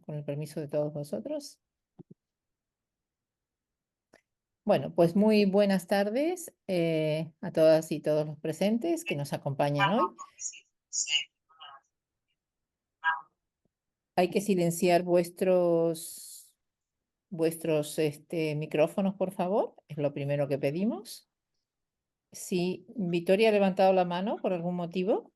con el permiso de todos vosotros. Bueno, pues muy buenas tardes a todas y todos los presentes que nos acompañan hoy. Hay que silenciar vuestros micrófonos, por favor. Es lo primero que pedimos. Si Victoria ha levantado la mano por algún motivo.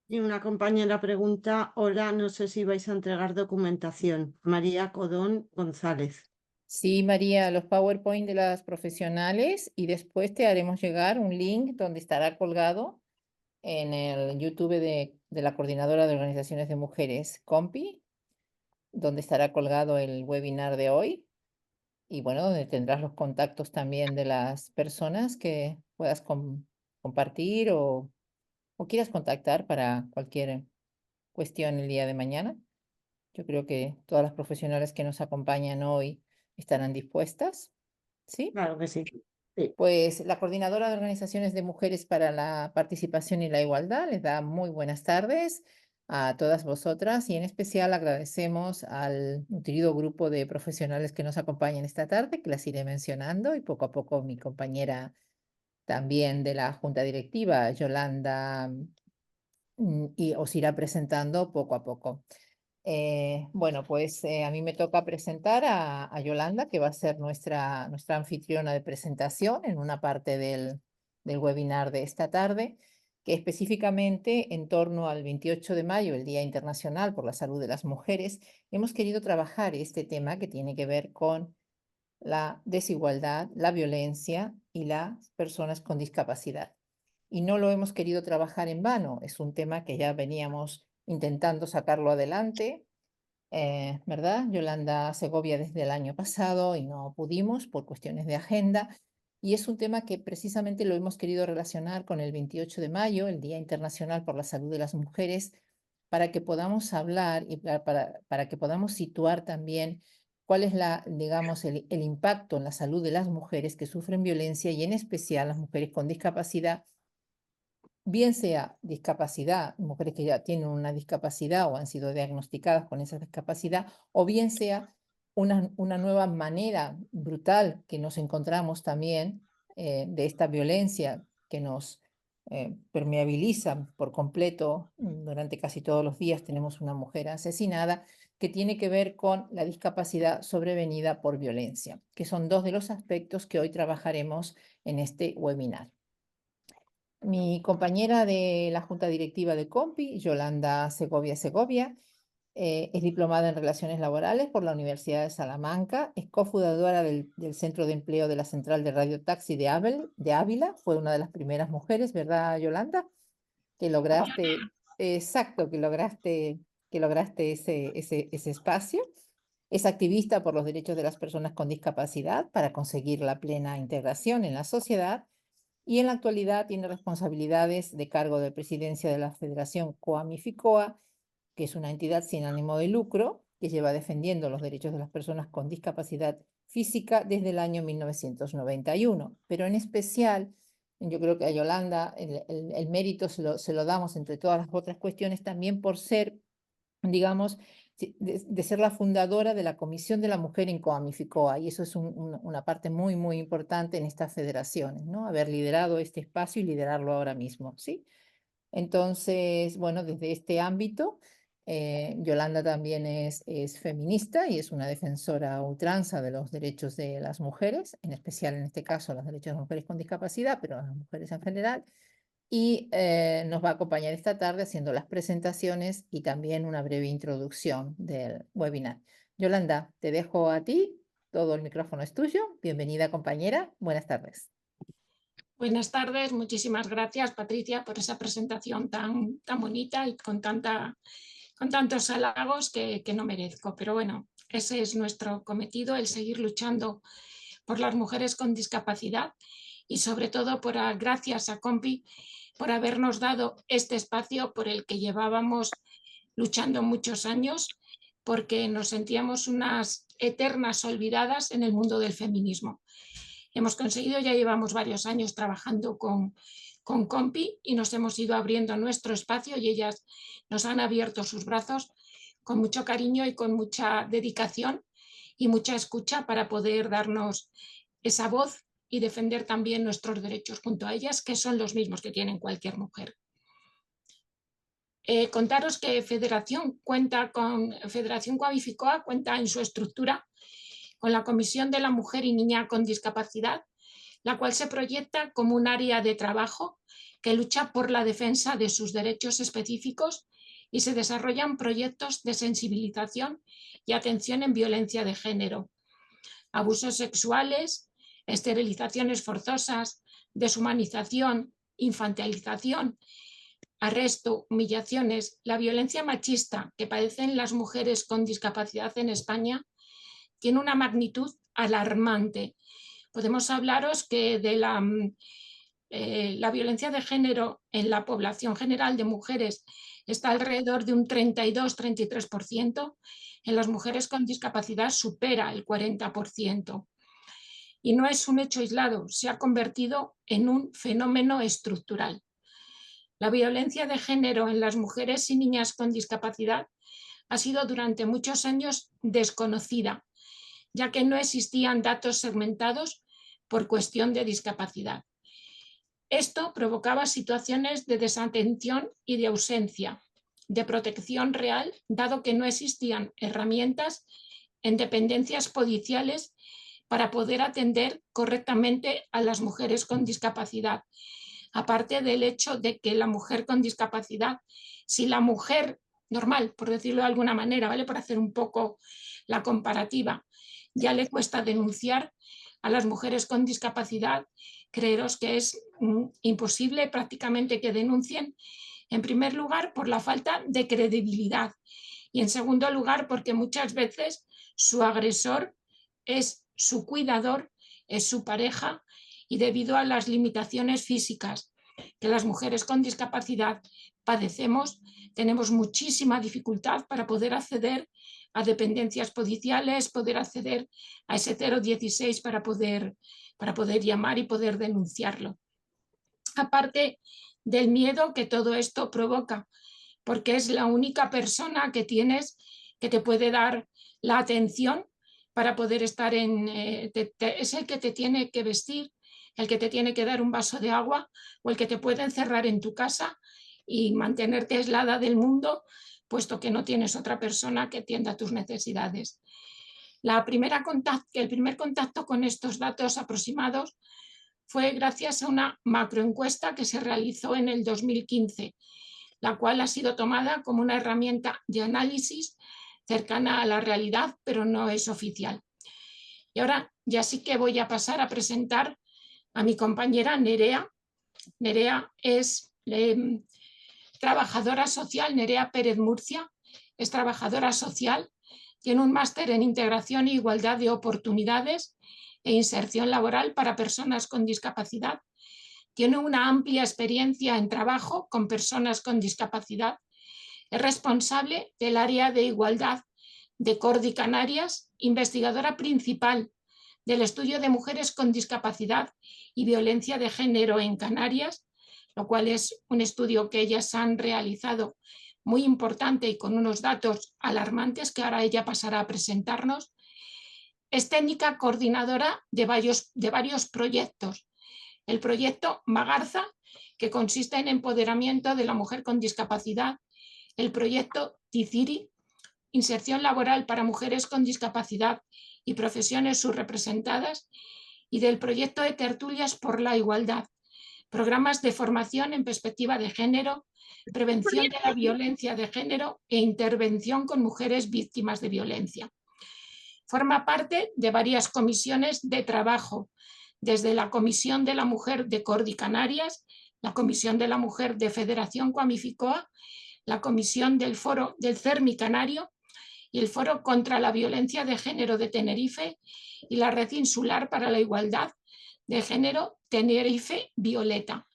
Y una compañera pregunta, hola, no sé si vais a entregar documentación. María Codón González. Sí, María, los PowerPoint de las profesionales y después te haremos llegar un link donde estará colgado en el YouTube de la Coordinadora de Organizaciones de Mujeres, COMPI, donde estará colgado el webinar de hoy y bueno, donde tendrás los contactos también de las personas que puedas compartir o quieras contactar para cualquier cuestión el día de mañana. Yo creo que todas las profesionales que nos acompañan hoy estarán dispuestas, ¿sí? Claro que sí. Sí. Pues la Coordinadora de Organizaciones de Mujeres para la Participación y la Igualdad les da muy buenas tardes a todas vosotras y en especial agradecemos al nutrido grupo de profesionales que nos acompañan esta tarde, que las iré mencionando y poco a poco mi compañera también de la Junta Directiva, Yolanda, y os irá presentando poco a poco. Bueno, pues a mí me toca presentar a Yolanda, que va a ser nuestra anfitriona de presentación en una parte del webinar de esta tarde, que específicamente en torno al 28 de mayo, el Día Internacional por la Salud de las Mujeres, hemos querido trabajar este tema que tiene que ver con la desigualdad, la violencia y las personas con discapacidad. Y no lo hemos querido trabajar en vano, es un tema que ya veníamos intentando sacarlo adelante, ¿verdad? Yolanda Segovia desde el año pasado y no pudimos por cuestiones de agenda. Y es un tema que precisamente lo hemos querido relacionar con el 28 de mayo, el Día Internacional por la Salud de las Mujeres, para que podamos hablar y para que podamos situar también cuál es digamos, el impacto en la salud de las mujeres que sufren violencia y en especial las mujeres con discapacidad, bien sea discapacidad, mujeres que ya tienen una discapacidad o han sido diagnosticadas con esa discapacidad, o bien sea una nueva manera brutal que nos encontramos también de esta violencia que nos permeabiliza por completo. Durante casi todos los días tenemos una mujer asesinada que tiene que ver con la discapacidad sobrevenida por violencia, que son dos de los aspectos que hoy trabajaremos en este webinar. Mi compañera de la Junta Directiva de COMPI, Yolanda Segovia, es diplomada en Relaciones Laborales por la Universidad de Salamanca, es cofundadora del Centro de Empleo de la Central de Radio Taxi de Ávila, fue una de las primeras mujeres, ¿verdad, Yolanda? Que lograste, exacto, que lograste ese espacio. Es activista por los derechos de las personas con discapacidad para conseguir la plena integración en la sociedad y en la actualidad tiene responsabilidades de cargo de presidencia de la Federación Coamificoa, que es una entidad sin ánimo de lucro que lleva defendiendo los derechos de las personas con discapacidad física desde el año 1991. Pero en especial, yo creo que a Yolanda el mérito se lo damos entre todas las otras cuestiones también por ser, digamos, de ser la fundadora de la Comisión de la Mujer en Coamificoa, y eso es una parte muy, muy importante en estas federaciones, ¿no? Haber liderado este espacio y liderarlo ahora mismo, ¿sí? Entonces, bueno, desde este ámbito, Yolanda también es feminista y es una defensora a ultranza de los derechos de las mujeres, en especial en este caso los derechos de las mujeres con discapacidad, pero las mujeres en general, y nos va a acompañar esta tarde haciendo las presentaciones y también una breve introducción del webinar. Yolanda, te dejo a ti, todo el micrófono es tuyo. Bienvenida, compañera. Buenas tardes. Buenas tardes, muchísimas gracias, Patricia, por esa presentación tan bonita y con tantos halagos que no merezco. Pero bueno, ese es nuestro cometido, el seguir luchando por las mujeres con discapacidad y sobre todo gracias a COMPI por habernos dado este espacio por el que llevábamos luchando muchos años, porque nos sentíamos unas eternas olvidadas en el mundo del feminismo. Hemos conseguido, ya llevamos varios años trabajando con Compi y nos hemos ido abriendo nuestro espacio y ellas nos han abierto sus brazos con mucho cariño y con mucha dedicación y mucha escucha para poder darnos esa voz y defender también nuestros derechos junto a ellas, que son los mismos que tienen cualquier mujer. Contaros que Federación Coavificoa cuenta en su estructura con la Comisión de la Mujer y Niña con Discapacidad, la cual se proyecta como un área de trabajo que lucha por la defensa de sus derechos específicos y se desarrollan proyectos de sensibilización y atención en violencia de género, abusos sexuales, esterilizaciones forzosas, deshumanización, infantilización, arresto, humillaciones. La violencia machista que padecen las mujeres con discapacidad en España tiene una magnitud alarmante. Podemos hablaros que de la violencia de género en la población general de mujeres está alrededor de un 32-33%, en las mujeres con discapacidad supera el 40%. Y no es un hecho aislado, se ha convertido en un fenómeno estructural. La violencia de género en las mujeres y niñas con discapacidad ha sido durante muchos años desconocida, ya que no existían datos segmentados por cuestión de discapacidad. Esto provocaba situaciones de desatención y de ausencia de protección real, dado que no existían herramientas en dependencias policiales para poder atender correctamente a las mujeres con discapacidad. Aparte del hecho de que la mujer con discapacidad, si la mujer normal, por decirlo de alguna manera, ¿vale? Por hacer un poco la comparativa, ya le cuesta denunciar, a las mujeres con discapacidad, creeros que es imposible prácticamente que denuncien, en primer lugar por la falta de credibilidad y en segundo lugar porque muchas veces su agresor es su cuidador, es su pareja, y debido a las limitaciones físicas que las mujeres con discapacidad padecemos, tenemos muchísima dificultad para poder acceder a dependencias policiales, poder acceder a ese 016 para poder llamar y poder denunciarlo. Aparte del miedo que todo esto provoca, porque es la única persona que tienes que te puede dar la atención para poder estar es el que te tiene que vestir, el que te tiene que dar un vaso de agua o el que te puede encerrar en tu casa y mantenerte aislada del mundo, puesto que no tienes otra persona que atienda tus necesidades. El primer contacto con estos datos aproximados fue gracias a una macroencuesta que se realizó en el 2015, la cual ha sido tomada como una herramienta de análisis cercana a la realidad, pero no es oficial. Y ahora ya sí que voy a pasar a presentar a mi compañera Nerea. Nerea es trabajadora social, Nerea Pérez Murcia, es trabajadora social, tiene un máster en integración e igualdad de oportunidades e inserción laboral para personas con discapacidad. Tiene una amplia experiencia en trabajo con personas con discapacidad. Es responsable del área de igualdad de Cordi Canarias, investigadora principal del estudio de mujeres con discapacidad y violencia de género en Canarias, lo cual es un estudio que ellas han realizado muy importante y con unos datos alarmantes que ahora ella pasará a presentarnos. Es técnica coordinadora de varios proyectos. El proyecto Magarza, que consiste en empoderamiento de la mujer con discapacidad. El proyecto Ticiri, inserción laboral para mujeres con discapacidad y profesiones subrepresentadas. Y del proyecto de Tertulias por la Igualdad, programas de formación en perspectiva de género, prevención de la violencia de género e intervención con mujeres víctimas de violencia. Forma parte de varias comisiones de trabajo, desde la Comisión de la Mujer de Cordi Canarias, la Comisión de la Mujer de Federación Coavificoa, la Comisión del Foro del CERMI Canario y el Foro contra la Violencia de Género de Tenerife y la Red Insular para la Igualdad de Género Tenerife Violeta.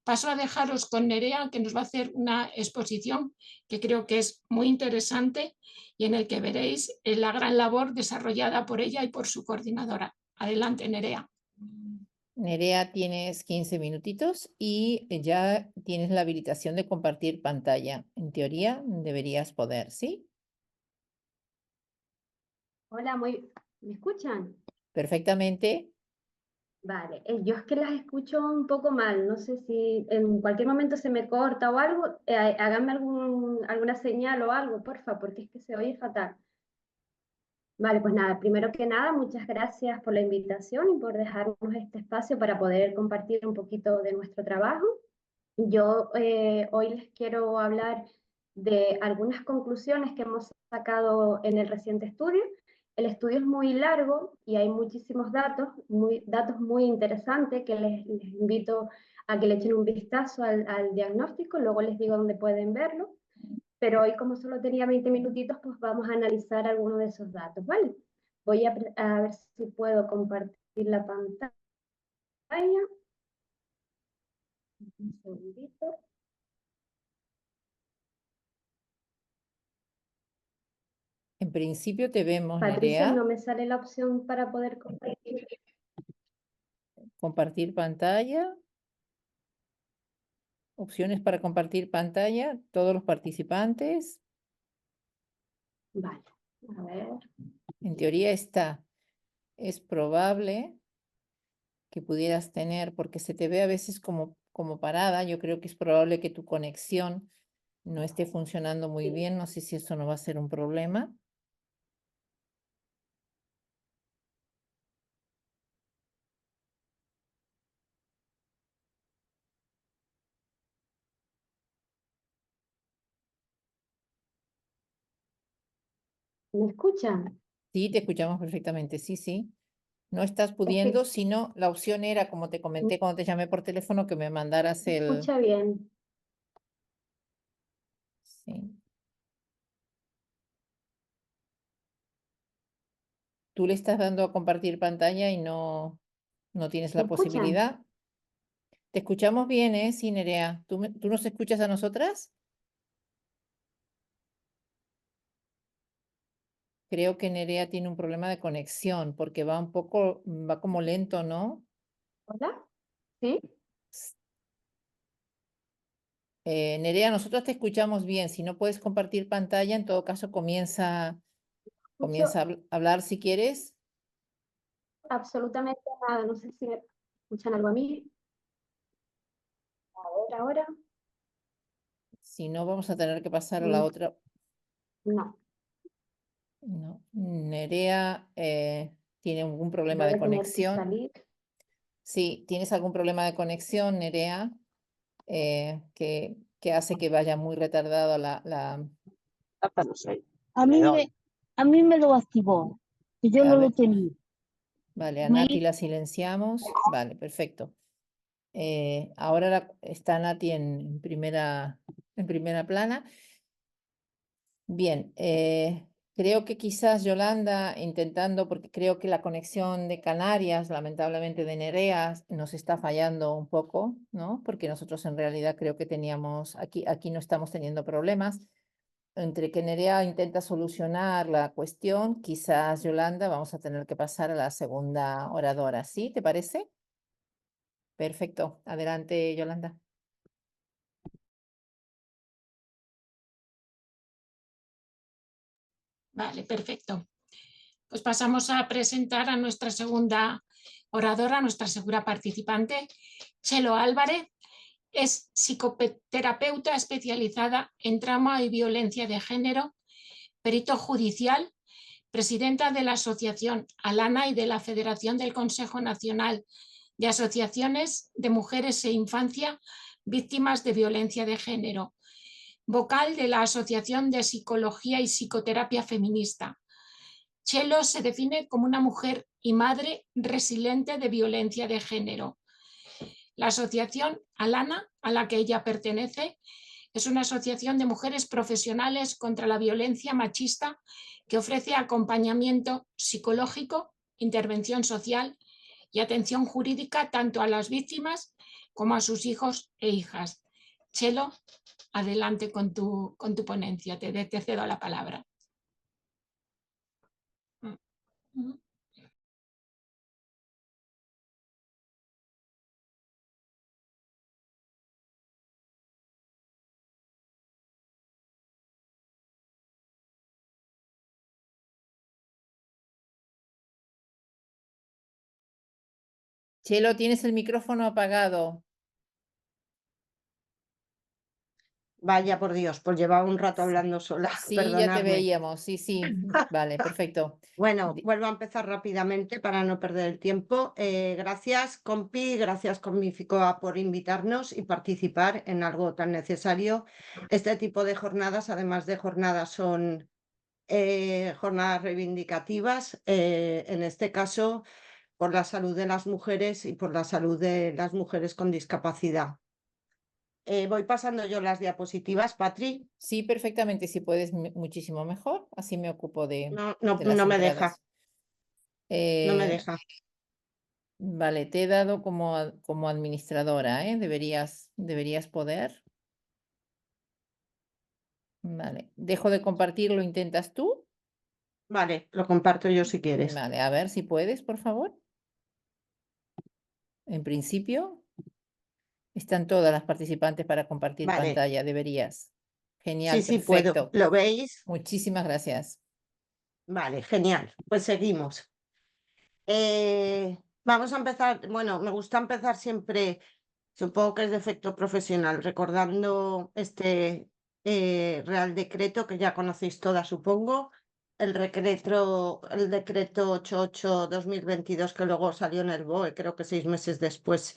paso a dejaros con Nerea, que nos va a hacer una exposición que creo que es muy interesante y en el que veréis la gran labor desarrollada por ella y por su coordinadora. Adelante, Nerea. Nerea, tienes 15 minutitos y ya tienes la habilitación de compartir pantalla. En teoría deberías poder, ¿sí? Hola, ¿me escuchan? Perfectamente. Vale, yo es que las escucho un poco mal, no sé si en cualquier momento se me corta o algo, háganme alguna señal o algo, porfa, porque es que se oye fatal. Vale, pues nada, primero que nada, muchas gracias por la invitación y por dejarnos este espacio para poder compartir un poquito de nuestro trabajo. Yo hoy les quiero hablar de algunas conclusiones que hemos sacado en el reciente estudio. El estudio es muy largo y hay muchísimos datos muy interesantes que les invito a que le echen un vistazo al diagnóstico, luego les digo dónde pueden verlo. Pero hoy, como solo tenía 20 minutitos, pues vamos a analizar algunos de esos datos, ¿vale? Voy a ver si puedo compartir la pantalla. Un segundito. En principio te vemos, Patricia, Nerea. no me sale la opción para poder compartir. Compartir pantalla. Opciones para compartir pantalla. Todos los participantes. Vale, a ver. En teoría está. Es probable que pudieras tener, porque se te ve a veces como parada. Yo creo que es probable que tu conexión no esté funcionando muy bien. No sé si eso no va a ser un problema. ¿Me escuchan? Sí, te escuchamos perfectamente. Sí, sí. No estás Es pudiendo, que sino la opción era, como te comenté cuando te llamé por teléfono, que me mandaras me escucha bien. Sí. Tú le estás dando a compartir pantalla y no tienes ¿Me la escuchan? posibilidad. Te escuchamos bien, ¿eh? Sí, Nerea. ¿Tú nos escuchas a nosotras? Creo que Nerea tiene un problema de conexión porque va como lento, ¿no? ¿Hola? ¿Sí? Nerea, nosotros te escuchamos bien. Si no puedes compartir pantalla, en todo caso comienza Escucho a hablar si quieres. absolutamente nada. No sé si me escuchan algo a mí. A ver, ahora. Si no, vamos a tener que pasar a la Mm, otra. No, No. Nerea tiene algún problema voy de a tener que conexión. salir. Sí, tienes algún problema de conexión, Nerea, que hace que vaya muy retardado la... A mí me lo activó, que yo A no lo ver, tenía. vale, a Me- Nati la silenciamos. Vale, perfecto. Ahora está Nati en primera plana. Bien, creo que quizás Yolanda intentando, porque creo que la conexión de Canarias, lamentablemente de Nerea, nos está fallando un poco, ¿no? Porque nosotros en realidad creo que teníamos, aquí no estamos teniendo problemas. Entre que Nerea intenta solucionar la cuestión, quizás Yolanda vamos a tener que pasar a la segunda oradora, ¿sí? ¿Te parece? Perfecto. Adelante, Yolanda. Vale, perfecto. Pues pasamos a presentar a nuestra segunda oradora, nuestra segunda participante, Chelo Álvarez. Es psicoterapeuta especializada en trauma y violencia de género, perito judicial, presidenta de la Asociación Alana y de la Federación del Consejo Nacional de Asociaciones de Mujeres e Infancia Víctimas de Violencia de Género, vocal de la Asociación de Psicología y Psicoterapia Feminista. Chelo se define como una mujer y madre resiliente de violencia de género. La asociación Alana, a la que ella pertenece, es una asociación de mujeres profesionales contra la violencia machista que ofrece acompañamiento psicológico, intervención social y atención jurídica tanto a las víctimas como a sus hijos e hijas. Chelo, adelante con tu ponencia, te cedo la palabra. Chelo, tienes el micrófono apagado. Vaya por Dios, pues llevaba un rato hablando sola, Sí, ya te perdonadme. veíamos. Sí, vale, perfecto. Bueno, vuelvo a empezar rápidamente para no perder el tiempo. Gracias, compi, gracias, Commificoa, por invitarnos y participar en algo tan necesario. Este tipo de jornadas, además de jornadas, son jornadas reivindicativas, en este caso por la salud de las mujeres y por la salud de las mujeres con discapacidad. Voy pasando yo las diapositivas, Patri. Sí, perfectamente. Si puedes, muchísimo mejor. Así me ocupo de No las me deja, entradas. no me Eh, deja. Vale, te he dado como administradora, ¿eh? Deberías poder. Vale, dejo de compartir, ¿lo intentas tú? Vale, lo comparto yo si quieres. Vale, a ver si puedes, por favor. En principio, están todas las participantes para compartir Vale, pantalla, deberías. Genial, sí puedo. perfecto. ¿Lo veis? Muchísimas gracias. Vale, genial. Pues seguimos. Vamos a empezar, bueno, me gusta empezar siempre, supongo que es de efecto profesional, recordando este Real Decreto que ya conocéis todas, supongo, el decreto 88/2022 que luego salió en el BOE, creo que 6 meses después,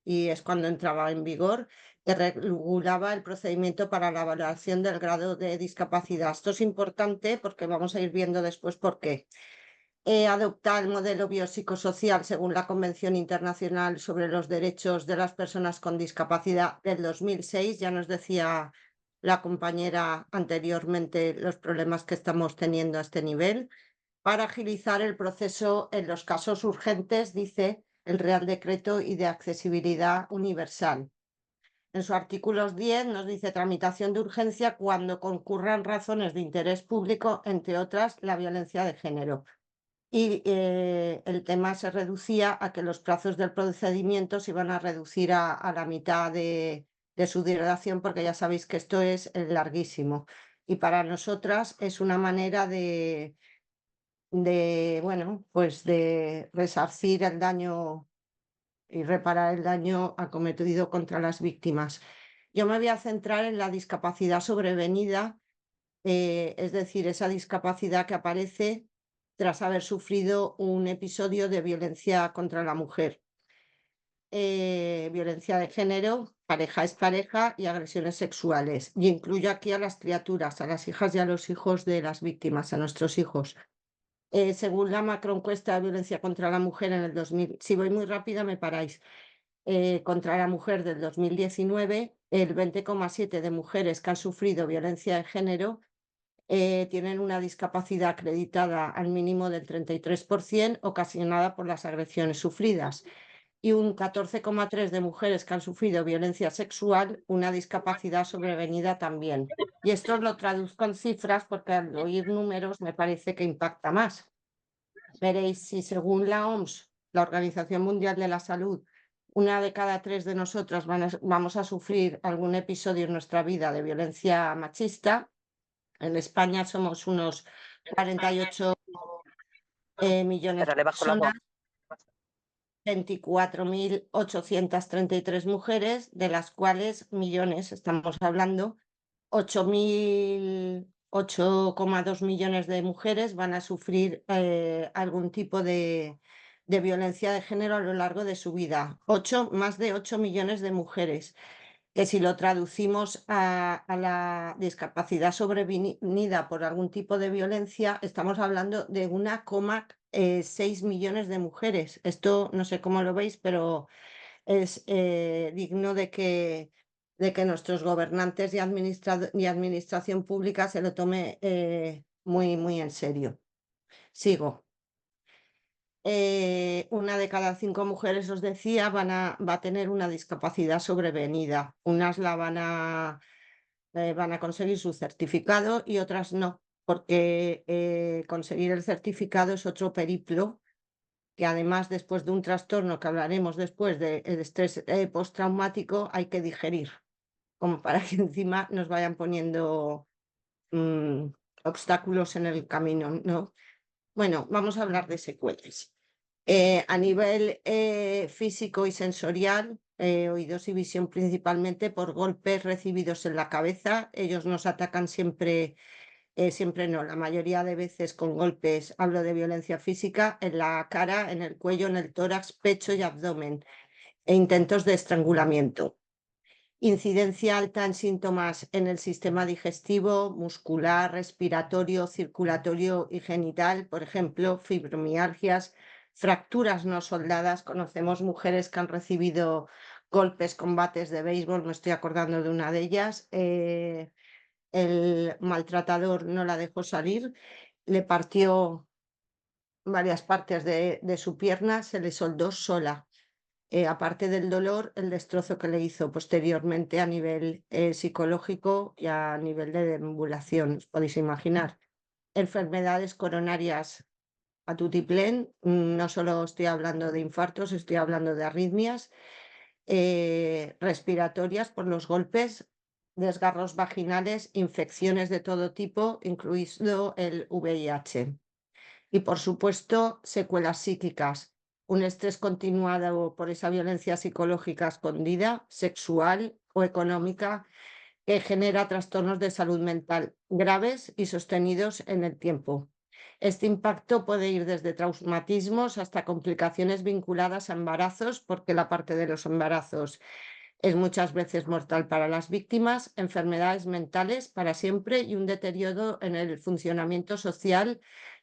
y es cuando entraba en vigor, que regulaba el procedimiento para la valoración del grado de discapacidad. Esto es importante porque vamos a ir viendo después por qué. Adoptar el modelo biopsicosocial según la Convención Internacional sobre los Derechos de las Personas con Discapacidad del 2006. Ya nos decía la compañera anteriormente los problemas que estamos teniendo a este nivel. Para agilizar el proceso en los casos urgentes, dice el Real Decreto, y de accesibilidad universal. En su artículo 10 nos dice tramitación de urgencia cuando concurran razones de interés público, entre otras la violencia de género. Y el tema se reducía a que los plazos del procedimiento se iban a reducir a la mitad de su duración, porque ya sabéis que esto es larguísimo. Y para nosotras es una manera bueno, pues de resarcir el daño y reparar el daño acometido contra las víctimas. Yo me voy a centrar en la discapacidad sobrevenida, es decir, esa discapacidad que aparece tras haber sufrido un episodio de violencia contra la mujer. Violencia de género, pareja es pareja y agresiones sexuales. Y incluyo aquí a las criaturas, a las hijas y a los hijos de las víctimas, a nuestros hijos. Según la macroencuesta de violencia contra la mujer en el 2000, si voy muy rápida me paráis, contra la mujer del 2019, el 20,7% de mujeres que han sufrido violencia de género tienen una discapacidad acreditada al mínimo del 33%, ocasionada por las agresiones sufridas, y un 14,3% de mujeres que han sufrido violencia sexual, una discapacidad sobrevenida también. Y esto lo traduzco en cifras porque al oír números me parece que impacta más. Veréis, si según la OMS, la Organización Mundial de la Salud, 1 de cada 3 de nosotras vamos a sufrir algún episodio en nuestra vida de violencia machista. En España somos unos 48 millones de personas, 24.833 mujeres, de las cuales millones, estamos hablando, 8,2 millones de mujeres van a sufrir algún tipo de violencia de género a lo largo de su vida. Más de 8 millones de mujeres, que si lo traducimos a la discapacidad sobrevenida por algún tipo de violencia, estamos hablando de 1,6 millones de mujeres. Esto no sé cómo lo veis, pero es digno de que nuestros gobernantes y administración pública se lo tome muy, muy en serio. Sigo. una de cada 5 mujeres, os decía, va a tener una discapacidad sobrevenida. Unas van a conseguir su certificado y otras no, porque conseguir el certificado es otro periplo que además después de un trastorno que hablaremos después del estrés postraumático hay que digerir, como para que encima nos vayan poniendo obstáculos en el camino, ¿no? Bueno, vamos a hablar de secuelas. A nivel físico y sensorial, oídos y visión principalmente por golpes recibidos en la cabeza. Ellos nos atacan siempre, siempre no, la mayoría de veces con golpes, hablo de violencia física, en la cara, en el cuello, en el tórax, pecho y abdomen, e intentos de estrangulamiento. Incidencia alta en síntomas en el sistema digestivo, muscular, respiratorio, circulatorio y genital, por ejemplo, fibromialgias, fracturas no soldadas. Conocemos mujeres que han recibido golpes con bates de béisbol, me estoy acordando de una de ellas. El maltratador no la dejó salir, le partió varias partes de su pierna, se le soldó sola. Aparte del dolor, el destrozo que le hizo posteriormente a nivel psicológico y a nivel de deambulación, os podéis imaginar. Enfermedades coronarias a tutiplén, no solo estoy hablando de infartos, estoy hablando de arritmias, respiratorias por los golpes, desgarros vaginales, infecciones de todo tipo, incluido el VIH. Y por supuesto, secuelas psíquicas, un estrés continuado por esa violencia psicológica escondida, sexual o económica, que genera trastornos de salud mental graves y sostenidos en el tiempo. Este impacto puede ir desde traumatismos hasta complicaciones vinculadas a embarazos, porque la parte de los embarazos es muchas veces mortal para las víctimas, enfermedades mentales para siempre y un deterioro en el funcionamiento social,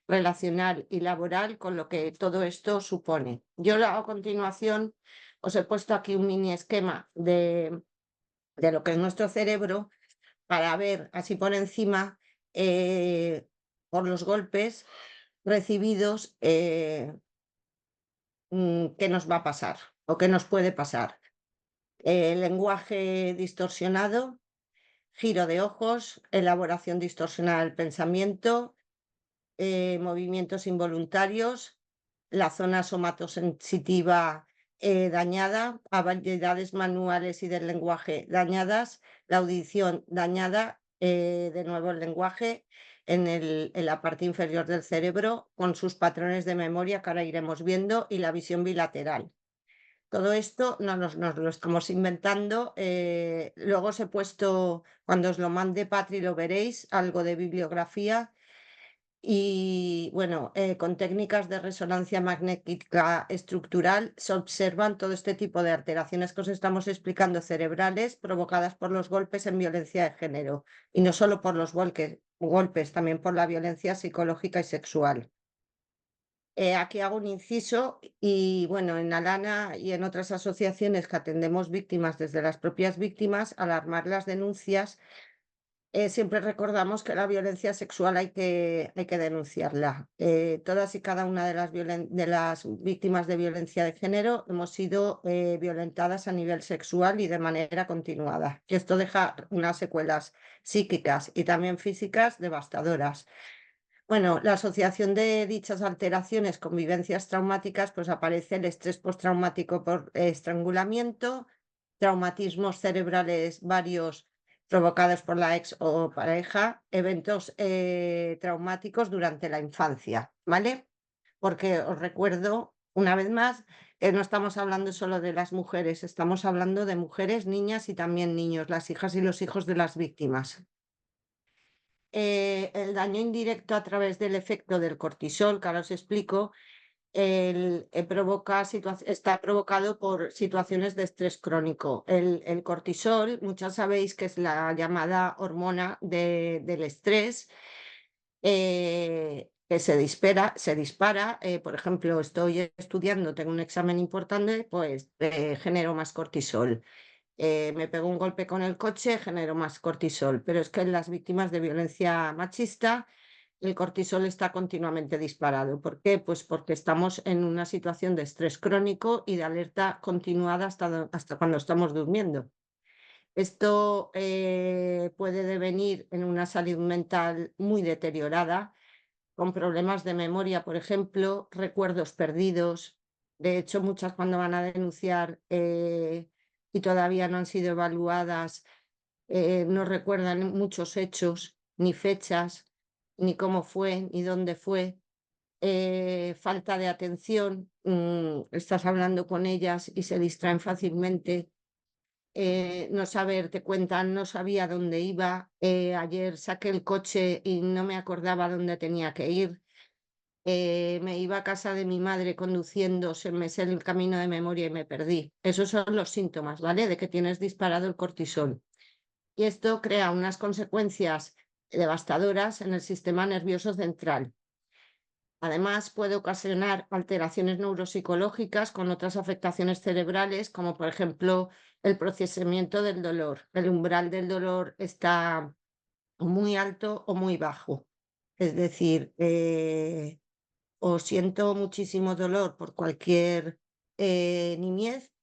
relacional y laboral, con lo que todo esto supone. Yo a continuación os he puesto aquí un mini esquema de lo que es nuestro cerebro para ver así por encima, por los golpes recibidos, qué nos va a pasar o qué nos puede pasar. Lenguaje distorsionado, giro de ojos, elaboración distorsionada del pensamiento, movimientos involuntarios, la zona somatosensitiva dañada, habilidades manuales y del lenguaje dañadas, la audición dañada, de nuevo el lenguaje en la parte inferior del cerebro con sus patrones de memoria que ahora iremos viendo, y la visión bilateral. Todo esto no nos lo estamos inventando. Luego os he puesto, cuando os lo mande Patri lo veréis, algo de bibliografía. Y bueno, con técnicas de resonancia magnética estructural se observan todo este tipo de alteraciones que os estamos explicando cerebrales provocadas por los golpes en violencia de género. Y no solo por los golpes, también por la violencia psicológica y sexual. Aquí hago un inciso y bueno, en Alana y en otras asociaciones que atendemos víctimas desde las propias víctimas, al armar las denuncias, siempre recordamos que la violencia sexual hay que denunciarla. Todas y cada una de las víctimas de violencia de género hemos sido violentadas a nivel sexual y de manera continuada. Y esto deja unas secuelas psíquicas y también físicas devastadoras. Bueno, la asociación de dichas alteraciones con vivencias traumáticas, pues aparece el estrés postraumático por estrangulamiento, traumatismos cerebrales varios provocados por la ex o pareja, eventos traumáticos durante la infancia, ¿vale? Porque os recuerdo una vez más que no estamos hablando solo de las mujeres, estamos hablando de mujeres, niñas y también niños, las hijas y los hijos de las víctimas. El daño indirecto a través del efecto del cortisol, que ahora os explico, está provocado por situaciones de estrés crónico. El cortisol, muchas sabéis que es la llamada hormona del estrés, que se dispara. Por ejemplo, estoy estudiando, tengo un examen importante, pues genero más cortisol. Me pegó un golpe con el coche, generó más cortisol. Pero es que en las víctimas de violencia machista el cortisol está continuamente disparado. ¿Por qué? Pues porque estamos en una situación de estrés crónico y de alerta continuada hasta cuando estamos durmiendo. Esto puede devenir en una salud mental muy deteriorada, con problemas de memoria, por ejemplo, recuerdos perdidos. De hecho, muchas cuando van a denunciar y todavía no han sido evaluadas, no recuerdan muchos hechos, ni fechas, ni cómo fue, ni dónde fue. Falta de atención, estás hablando con ellas y se distraen fácilmente. No saber, te cuentan, no sabía dónde iba, ayer saqué el coche y no me acordaba dónde tenía que ir, me iba a casa de mi madre conduciendo, se me sé el camino de memoria y me perdí. Esos son los síntomas, ¿vale? De que tienes disparado el cortisol. Y esto crea unas consecuencias devastadoras en el sistema nervioso central. Además, puede ocasionar alteraciones neuropsicológicas con otras afectaciones cerebrales, como por ejemplo el procesamiento del dolor. El umbral del dolor está muy alto o muy bajo. Es decir, o siento muchísimo dolor por cualquier niñez,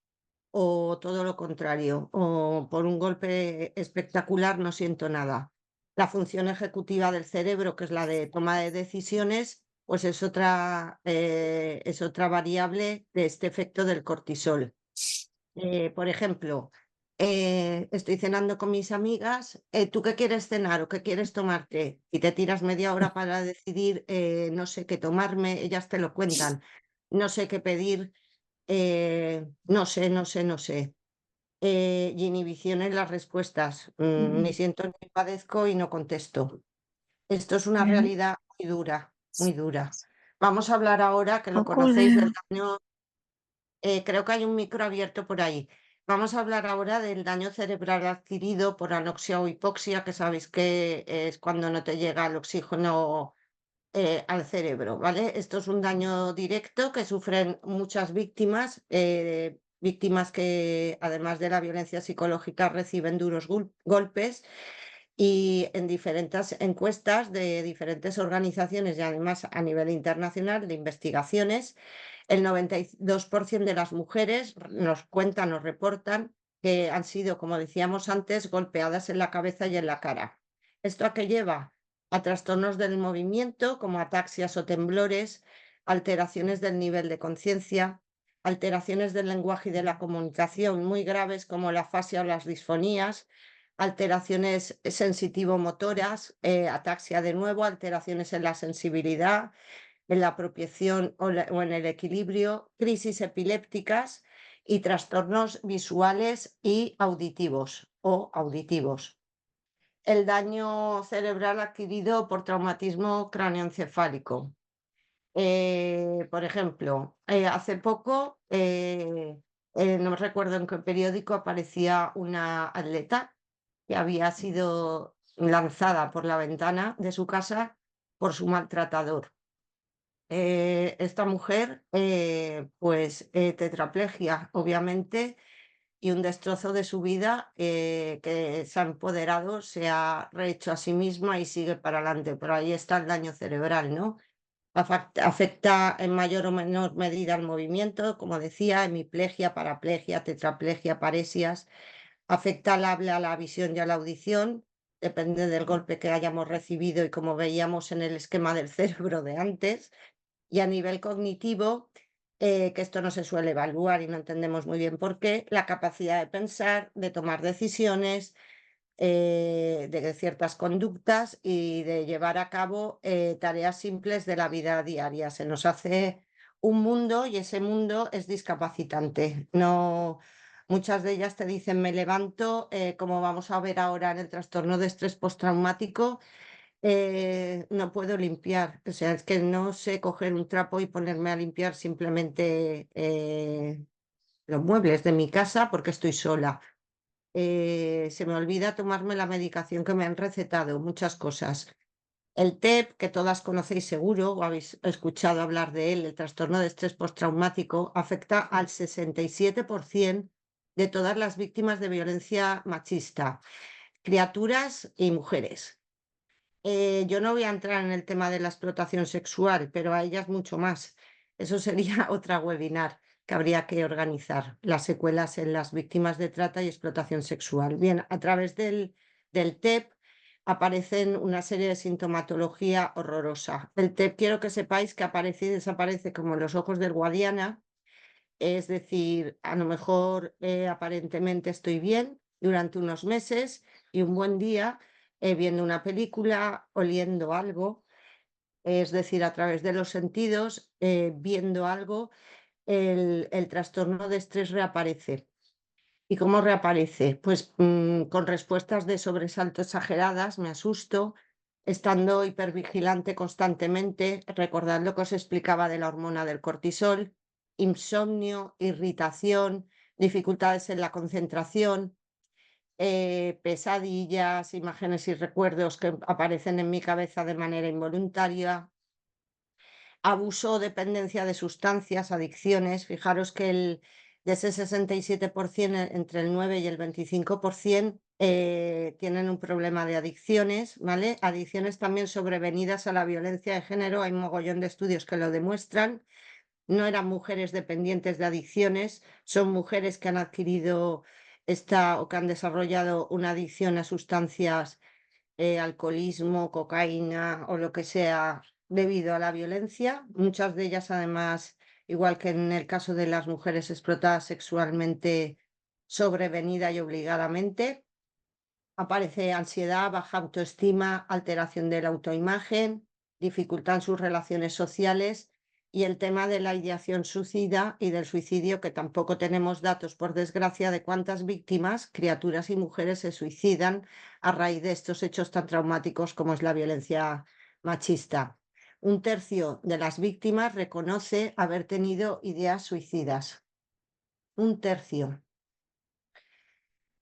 o todo lo contrario, o por un golpe espectacular no siento nada. La función ejecutiva del cerebro, que es la de toma de decisiones, pues es otra variable de este efecto del cortisol. Por ejemplo, estoy cenando con mis amigas, ¿tú qué quieres cenar o qué quieres tomarte? Y te tiras media hora para decidir, no sé qué tomarme, ellas te lo cuentan, no sé qué pedir, no sé. Y inhibición en las respuestas, ni siento ni padezco y no contesto. Esto es una realidad muy dura, muy dura. Vamos a hablar ahora, que lo conocéis, del daño. Creo que hay un micro abierto por ahí. Vamos a hablar ahora del daño cerebral adquirido por anoxia o hipoxia, que sabéis que es cuando no te llega el oxígeno al cerebro, ¿vale? Esto es un daño directo que sufren muchas víctimas, víctimas que además de la violencia psicológica reciben duros golpes, y en diferentes encuestas de diferentes organizaciones y además a nivel internacional de investigaciones, el 92% de las mujeres nos cuentan o reportan que han sido, como decíamos antes, golpeadas en la cabeza y en la cara. ¿Esto a qué lleva? A trastornos del movimiento como ataxias o temblores, alteraciones del nivel de conciencia, alteraciones del lenguaje y de la comunicación muy graves como la afasia o las disfonías, alteraciones sensitivo-motoras, ataxia de nuevo, alteraciones en la sensibilidad, en la apropiación o en el equilibrio, crisis epilépticas y trastornos visuales y auditivos o auditivos. El daño cerebral adquirido por traumatismo cráneoencefálico. Por ejemplo, hace poco, no me recuerdo en qué periódico, aparecía una atleta que había sido lanzada por la ventana de su casa por su maltratador. Esta mujer, pues tetraplegia, obviamente, y un destrozo de su vida, que se ha empoderado, se ha rehecho a sí misma y sigue para adelante. Pero ahí está el daño cerebral, ¿no? Afecta en mayor o menor medida al movimiento, como decía, hemiplegia, paraplegia, tetraplegia, paresias. Afecta al habla, a la visión y a la audición, depende del golpe que hayamos recibido y como veíamos en el esquema del cerebro de antes. Y a nivel cognitivo, que esto no se suele evaluar y no entendemos muy bien por qué, la capacidad de pensar, de tomar decisiones, de ciertas conductas y de llevar a cabo tareas simples de la vida diaria. Se nos hace un mundo y ese mundo es discapacitante. No, muchas de ellas te dicen, me levanto, como vamos a ver ahora en el trastorno de estrés postraumático, no puedo limpiar. O sea, es que no sé coger un trapo y ponerme a limpiar simplemente los muebles de mi casa porque estoy sola. Se me olvida tomarme la medicación que me han recetado, muchas cosas. El TEP, que todas conocéis seguro o habéis escuchado hablar de él, el trastorno de estrés postraumático, afecta al 67% de todas las víctimas de violencia machista, criaturas y mujeres. Yo no voy a entrar en el tema de la explotación sexual, pero a ellas mucho más. Eso sería otra webinar que habría que organizar, las secuelas en las víctimas de trata y explotación sexual. Bien, a través del TEP aparecen una serie de sintomatología horrorosa. El TEP, quiero que sepáis que aparece y desaparece como los ojos del Guadiana, es decir, a lo mejor aparentemente estoy bien durante unos meses y un buen día viendo una película, oliendo algo, es decir, a través de los sentidos, viendo algo, el trastorno de estrés reaparece. ¿Y cómo reaparece? Pues con respuestas de sobresalto exageradas, me asusto, estando hipervigilante constantemente, recordad lo que os explicaba de la hormona del cortisol, insomnio, irritación, dificultades en la concentración, pesadillas, imágenes y recuerdos que aparecen en mi cabeza de manera involuntaria, abuso o dependencia de sustancias, adicciones. Fijaros que de ese 67%, entre el 9 y el 25% tienen un problema de adicciones, ¿vale? Adicciones también sobrevenidas a la violencia de género, hay un mogollón de estudios que lo demuestran. No eran mujeres dependientes de adicciones, son mujeres que han adquirido o que han desarrollado una adicción a sustancias, alcoholismo, cocaína o lo que sea, debido a la violencia. Muchas de ellas, además, igual que en el caso de las mujeres explotadas sexualmente, sobrevenida y obligadamente. Aparece ansiedad, baja autoestima, alteración de la autoimagen, dificultad en sus relaciones sociales y el tema de la ideación suicida y del suicidio, que tampoco tenemos datos, por desgracia, de cuántas víctimas, criaturas y mujeres, se suicidan a raíz de estos hechos tan traumáticos como es la violencia machista. 1/3 de las víctimas reconoce haber tenido ideas suicidas. 1/3.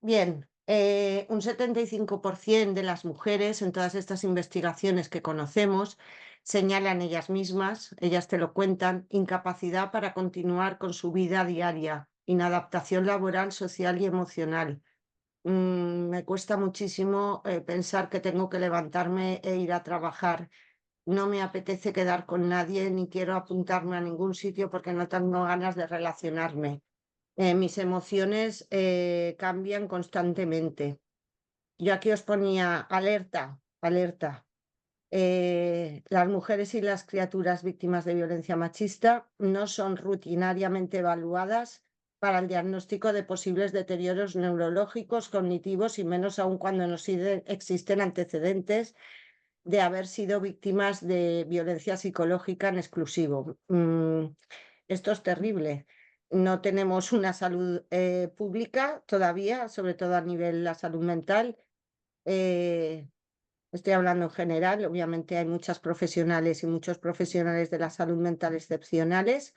Bien, un 75% de las mujeres en todas estas investigaciones que conocemos señalan ellas mismas, ellas te lo cuentan, incapacidad para continuar con su vida diaria, inadaptación laboral, social y emocional. Me cuesta muchísimo pensar que tengo que levantarme e ir a trabajar. No me apetece quedar con nadie ni quiero apuntarme a ningún sitio porque no tengo ganas de relacionarme. Mis emociones cambian constantemente. Yo aquí os ponía alerta, alerta. Las mujeres y las criaturas víctimas de violencia machista no son rutinariamente evaluadas para el diagnóstico de posibles deterioros neurológicos, cognitivos y menos aún cuando no existen antecedentes de haber sido víctimas de violencia psicológica en exclusivo. Esto es terrible. No tenemos una salud pública todavía, sobre todo a nivel de la salud mental. Estoy hablando en general, obviamente hay muchas profesionales y muchos profesionales de la salud mental excepcionales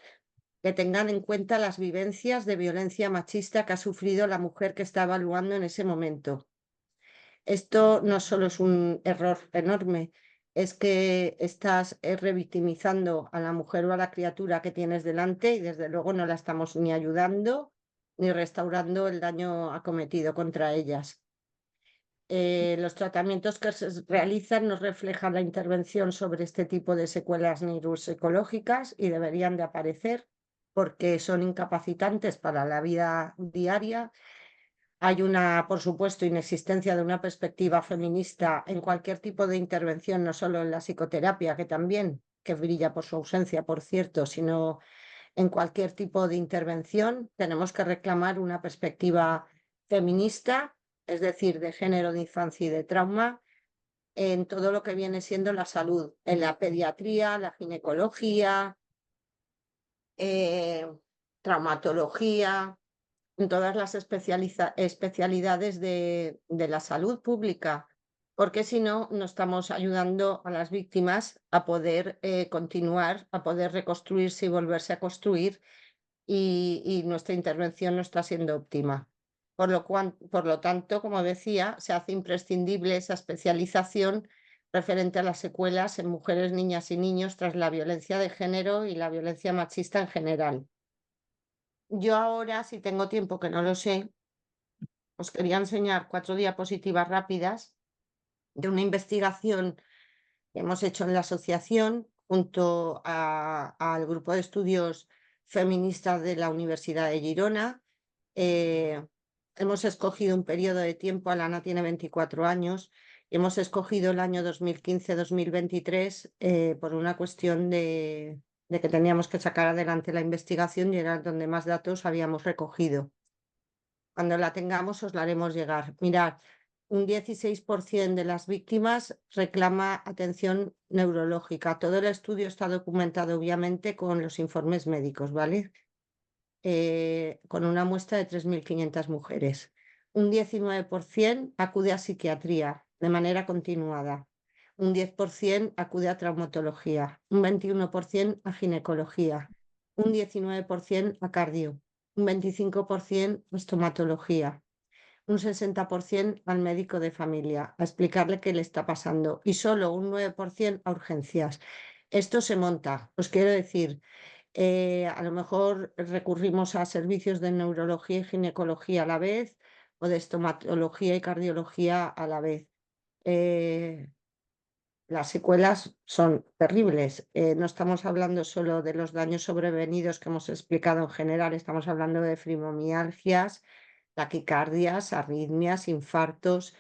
que tengan en cuenta las vivencias de violencia machista que ha sufrido la mujer que está evaluando en ese momento. Esto no solo es un error enorme, es que estás revictimizando a la mujer o a la criatura que tienes delante y desde luego no la estamos ni ayudando ni restaurando el daño acometido contra ellas. Los tratamientos que se realizan no reflejan la intervención sobre este tipo de secuelas neuropsicológicas y deberían de aparecer porque son incapacitantes para la vida diaria. Hay una, por supuesto, inexistencia de una perspectiva feminista en cualquier tipo de intervención, no solo en la psicoterapia, que también, que brilla por su ausencia, por cierto, sino en cualquier tipo de intervención. Tenemos que reclamar una perspectiva feminista, es decir, de género, de infancia y de trauma, en todo lo que viene siendo la salud, en la pediatría, la ginecología, traumatología, en todas las especialidades de la salud pública, porque si no, no estamos ayudando a las víctimas a poder continuar, a poder reconstruirse y volverse a construir, y nuestra intervención no está siendo óptima. Por lo tanto, como decía, se hace imprescindible esa especialización referente a las secuelas en mujeres, niñas y niños tras la violencia de género y la violencia machista en general. Yo ahora, si tengo tiempo, que no lo sé, os quería enseñar 4 diapositivas rápidas de una investigación que hemos hecho en la asociación junto al grupo de estudios feministas de la Universidad de Girona. Hemos escogido un periodo de tiempo, Alana tiene 24 años, y hemos escogido el año 2015-2023 por una cuestión de que teníamos que sacar adelante la investigación y era donde más datos habíamos recogido. Cuando la tengamos os la haremos llegar. Mirad, un 16% de las víctimas reclama atención neurológica. Todo el estudio está documentado obviamente con los informes médicos, ¿vale? Con una muestra de 3.500 mujeres. Un 19% acude a psiquiatría de manera continuada. Un 10% acude a traumatología. Un 21% a ginecología. Un 19% a cardio. Un 25% a estomatología. Un 60% al médico de familia, a explicarle qué le está pasando. Y solo un 9% a urgencias. Esto se monta, os quiero decir. A lo mejor recurrimos a servicios de neurología y ginecología a la vez o de estomatología y cardiología a la vez. Las secuelas son terribles. No estamos hablando solo de los daños sobrevenidos que hemos explicado en general, estamos hablando de fibromialgias, taquicardias, arritmias, infartos,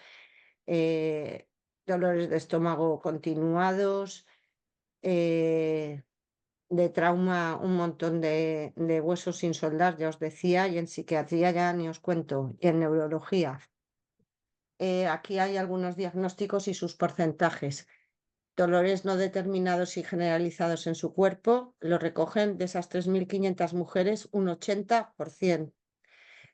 dolores de estómago continuados, de trauma, un montón de huesos sin soldar, ya os decía, y en psiquiatría ya ni os cuento, y en neurología. Aquí hay algunos diagnósticos y sus porcentajes. Dolores no determinados y generalizados en su cuerpo, lo recogen de esas 3.500 mujeres un 80%.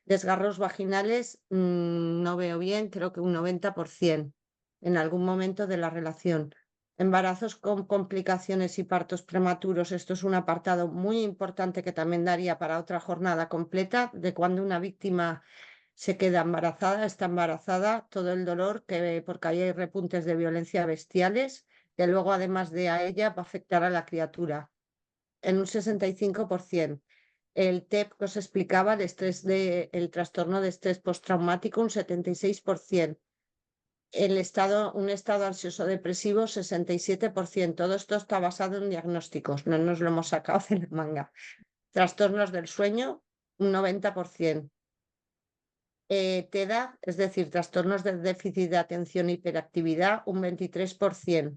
Desgarros vaginales, no veo bien, creo que un 90% en algún momento de la relación. Embarazos con complicaciones y partos prematuros, esto es un apartado muy importante que también daría para otra jornada completa de cuando una víctima se queda embarazada, está embarazada, todo el dolor, porque ahí hay repuntes de violencia bestiales, que luego además de a ella va a afectar a la criatura en un 65%. El TEP que os explicaba, el trastorno de estrés postraumático, un 76%. Un estado ansioso depresivo, 67%. Todo esto está basado en diagnósticos, no nos lo hemos sacado de la manga. Trastornos del sueño, un 90%. TEDA, es decir, trastornos de déficit de atención e hiperactividad, un 23%.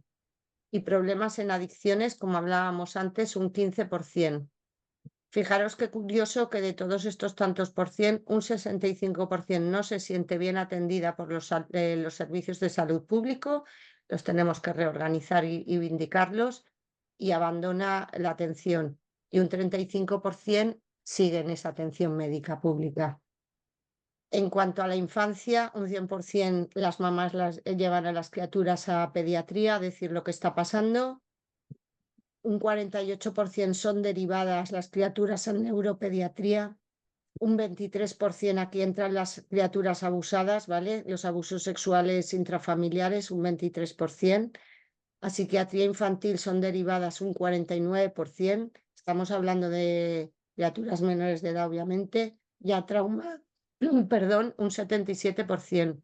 Y problemas en adicciones, como hablábamos antes, un 15%. Fijaros qué curioso que de todos estos tantos por cien, un 65% no se siente bien atendida por los servicios de salud público, los tenemos que reorganizar y vindicarlos, y abandona la atención. Y un 35% sigue en esa atención médica pública. En cuanto a la infancia, un 100% las mamás llevan a las criaturas a pediatría a decir lo que está pasando. Un 48% son derivadas las criaturas en neuropediatría, un 23% aquí entran las criaturas abusadas, ¿vale? Los abusos sexuales intrafamiliares, un 23%. A psiquiatría infantil son derivadas un 49%. Estamos hablando de criaturas menores de edad, obviamente. Y a trauma, perdón, un 77%.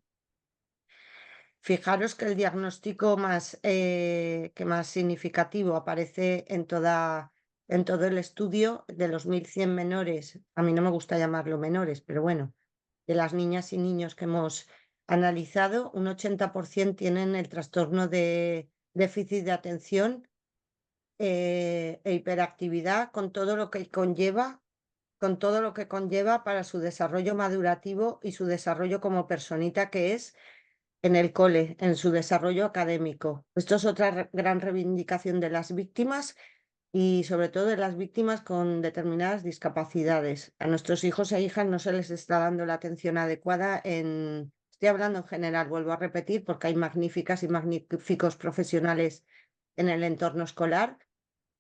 Fijaros que el diagnóstico que más significativo aparece en todo el estudio de los 1.100 menores, a mí no me gusta llamarlo menores, pero bueno, de las niñas y niños que hemos analizado, un 80% tienen el trastorno de déficit de atención e hiperactividad con todo lo que conlleva para su desarrollo madurativo y su desarrollo como personita que es en el cole, en su desarrollo académico. Esto es otra gran reivindicación de las víctimas y sobre todo de las víctimas con determinadas discapacidades. A nuestros hijos e hijas no se les está dando la atención adecuada estoy hablando en general, vuelvo a repetir, porque hay magníficas y magníficos profesionales en el entorno escolar,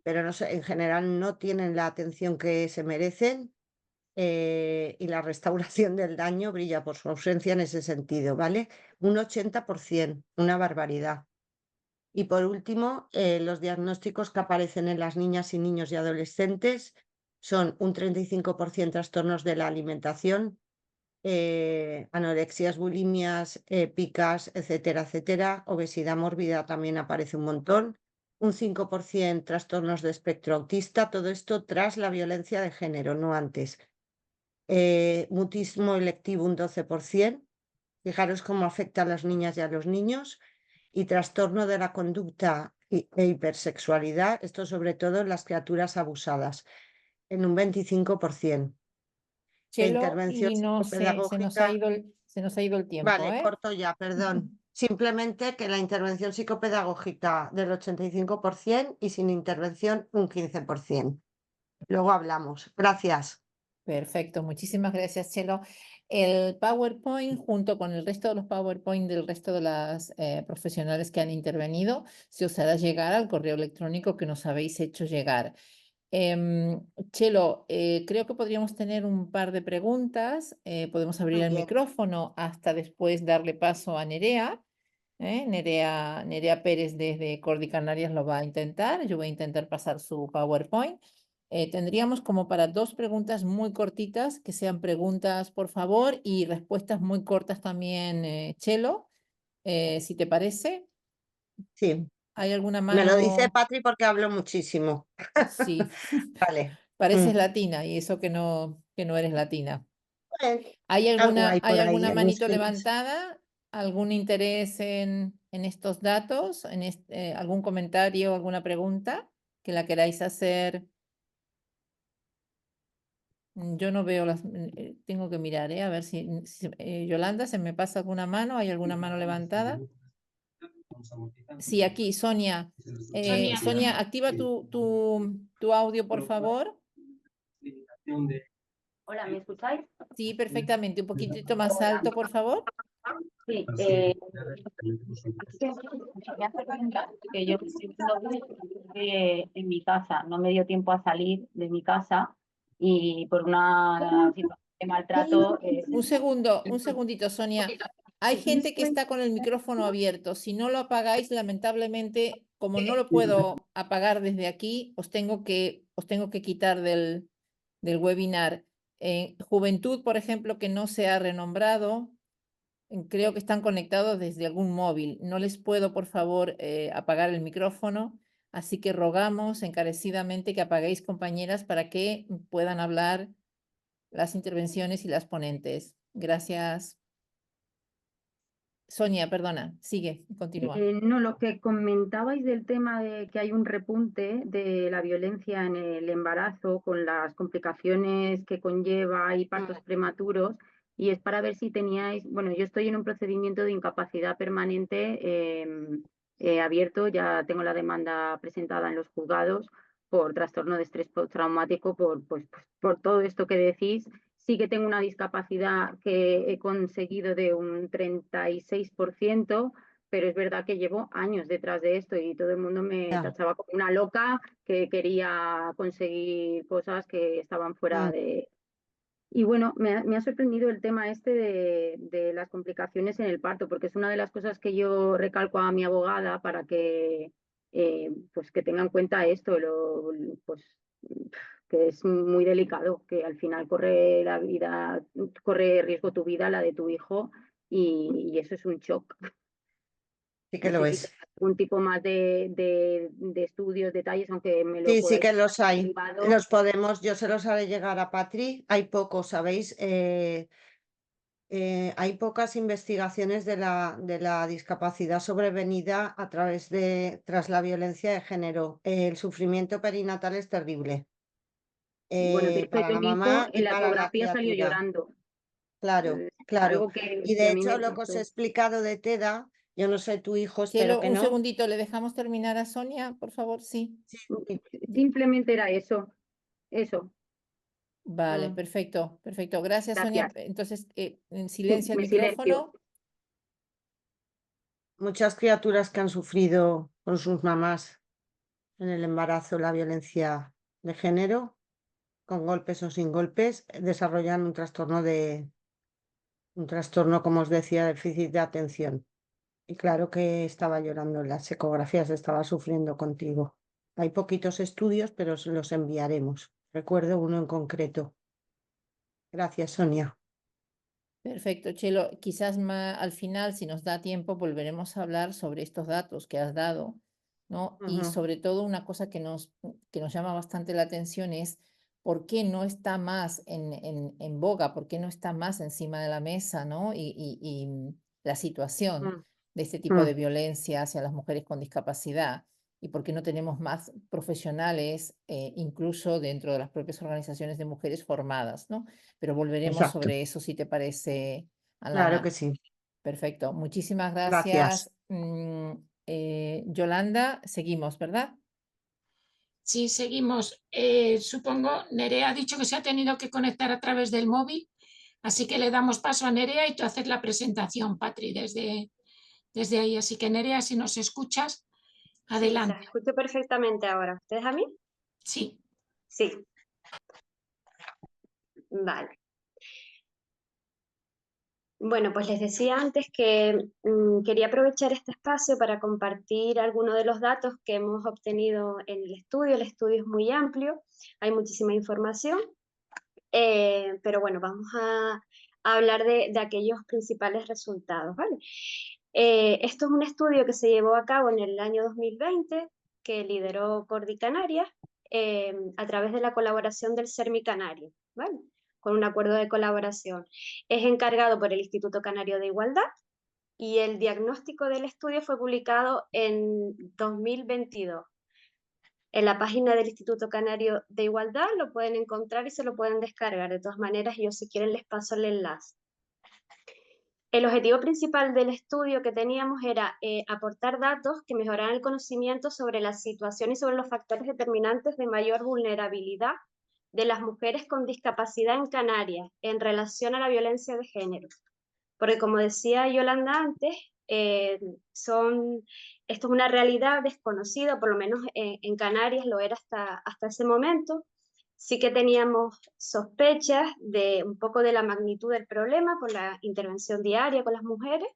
pero en general no tienen la atención que se merecen. Y la restauración del daño brilla por su ausencia en ese sentido, ¿vale? Un 80%, una barbaridad. Y por último, los diagnósticos que aparecen en las niñas y niños y adolescentes son un 35% trastornos de la alimentación, Anorexias, bulimias, picas, etcétera, etcétera. Obesidad mórbida también aparece un montón. Un 5% trastornos de espectro autista, todo esto tras la violencia de género, no antes. Mutismo electivo un 12%. Fijaros cómo afecta a las niñas y a los niños. Y trastorno de la conducta e hipersexualidad, esto sobre todo en las criaturas abusadas, en un 25%. La Chelo, intervención y no sé, psicopedagógica, se nos ha ido el tiempo, vale, ¿eh? corto ya, perdón. Simplemente que la intervención psicopedagógica del 85% y sin intervención un 15%. Luego hablamos. Gracias. Perfecto, muchísimas gracias, Chelo. El PowerPoint, junto con el resto de los PowerPoint del resto de las profesionales que han intervenido, se os hará llegar al correo electrónico que nos habéis hecho llegar. Chelo, creo que podríamos tener un par de preguntas. Podemos abrir Muy el bien. micrófono hasta después darle paso a Nerea. Nerea Pérez desde Cordi Canarias lo va a intentar. Yo voy a intentar pasar su PowerPoint. Tendríamos como para 2 preguntas muy cortitas, que sean preguntas, por favor, y respuestas muy cortas también, Chelo, si te parece. Sí, ¿Hay alguna me lo dice mano? Patri porque hablo muchísimo. Sí, Vale. pareces latina y eso que no eres latina. Pues, ¿Hay algo hay hay por ahí alguna en mis manito genes. levantada? ¿Algún interés en estos datos? ¿Algún comentario, alguna pregunta que la queráis hacer? Yo no veo tengo que mirar, a ver si Yolanda, ¿se me pasa alguna mano? ¿Hay alguna mano levantada? Sí, aquí, Sonia. Sonia. Sonia, activa tu audio, por favor. Hola, ¿me escucháis? Sí, perfectamente. Un poquitito más alto, por favor. Sí, me hace cuenta que yo estuve en mi casa, no me dio tiempo a salir de mi casa y por una situación de maltrato. Un segundito, Sonia. Hay gente que está con el micrófono abierto. Si no lo apagáis, lamentablemente, como no lo puedo apagar desde aquí, os tengo que quitar del webinar. Juventud, por ejemplo, que no se ha renombrado, creo que están conectados desde algún móvil. No les puedo, por favor, apagar el micrófono. Así que rogamos encarecidamente que apaguéis, compañeras, para que puedan hablar las intervenciones y las ponentes. Gracias. Sonia, perdona, sigue, continúa. No, lo que comentabais del tema de que hay un repunte de la violencia en el embarazo con las complicaciones que conlleva y partos prematuros, y es para ver si teníais, bueno, yo estoy en un procedimiento de incapacidad permanente abierto, ya tengo la demanda presentada en los juzgados por trastorno de estrés postraumático, por todo esto que decís. Sí que tengo una discapacidad que he conseguido de un 36%, pero es verdad que llevo años detrás de esto y todo el mundo me Ya. tachaba como una loca que quería conseguir cosas que estaban fuera Mm. de... Y bueno, me ha sorprendido el tema este de las complicaciones en el parto, porque es una de las cosas que yo recalco a mi abogada para que, pues que tenga en cuenta esto, pues que es muy delicado, que al final corre riesgo tu vida, la de tu hijo, y eso es un shock. Sí que No lo sé si es. tenéis algún tipo más de estudios, detalles, aunque me lo Sí, sí podáis que los pasar en hay. privado. Yo se los haré llegar a Patri. Hay pocos, ¿sabéis? Hay pocas investigaciones de la discapacidad sobrevenida tras la violencia de género. El sufrimiento perinatal es terrible Bueno, de hecho para yo la mi hijo mamá en y la para la ecografía salió criatura. llorando. Claro, claro. Algo Y que de a mí me hecho, lo que os he impactó. explicado de TEDA, yo no sé tu hijo, espero Chelo, que un no. segundito, ¿le dejamos terminar a Sonia, por favor? Sí. Sí, sí, Simplemente era eso. Vale, mm, perfecto, perfecto. Gracias, Sonia. Gracias. Entonces, en Sí, silencio el me silencio. micrófono. muchas criaturas que han sufrido con sus mamás en el embarazo la violencia de género, con golpes o sin golpes, desarrollan un trastorno, como os decía, déficit de atención. Y claro que estaba llorando en las ecografías, estaba sufriendo contigo. Hay poquitos estudios, pero os los enviaremos. Recuerdo uno en concreto. Gracias, Sonia. Perfecto, Chelo. Quizás al final, si nos da tiempo, volveremos a hablar sobre estos datos que has dado, ¿no? Y Ujú. sobre todo una cosa que nos llama bastante la atención es por qué no está más en boga, por qué no está más encima de la mesa, ¿no? Y la situación Mm, de este tipo de mm. violencia hacia las mujeres con discapacidad y por qué no tenemos más profesionales, incluso dentro de las propias organizaciones de mujeres formadas, ¿no? Pero volveremos Exacto, sobre eso si te parece, claro que Alana. sí. Perfecto. Muchísimas Gracias. gracias. Yolanda, seguimos, ¿verdad? Sí, seguimos. Supongo, Nerea ha dicho que se ha tenido que conectar a través del móvil, así que le damos paso a Nerea y tú haces la presentación, Patri, desde ahí. Así que Nerea, si nos escuchas, Sí, se adelante. escucha perfectamente ahora. ¿Ustedes a mí? Sí. Sí, vale. Bueno, pues les decía antes que quería aprovechar este espacio para compartir algunos de los datos que hemos obtenido en el estudio. El estudio es muy amplio, hay muchísima información, pero bueno, vamos a hablar de aquellos principales resultados, ¿vale? Esto es un estudio que se llevó a cabo en el año 2020, que lideró Cordi Canarias, a través de la colaboración del CERMI Canario, ¿vale? Con un acuerdo de colaboración. Es encargado por el Instituto Canario de Igualdad y el diagnóstico del estudio fue publicado en 2022. En la página del Instituto Canario de Igualdad lo pueden encontrar y se lo pueden descargar. De todas maneras, yo si quieren les paso el enlace. El objetivo principal del estudio que teníamos era aportar datos que mejoraran el conocimiento sobre la situación y sobre los factores determinantes de mayor vulnerabilidad de las mujeres con discapacidad en Canarias en relación a la violencia de género. Porque como decía Yolanda antes, esto es una realidad desconocida, por lo menos en Canarias lo era hasta ese momento. Sí que teníamos sospechas de un poco de la magnitud del problema por la intervención diaria con las mujeres,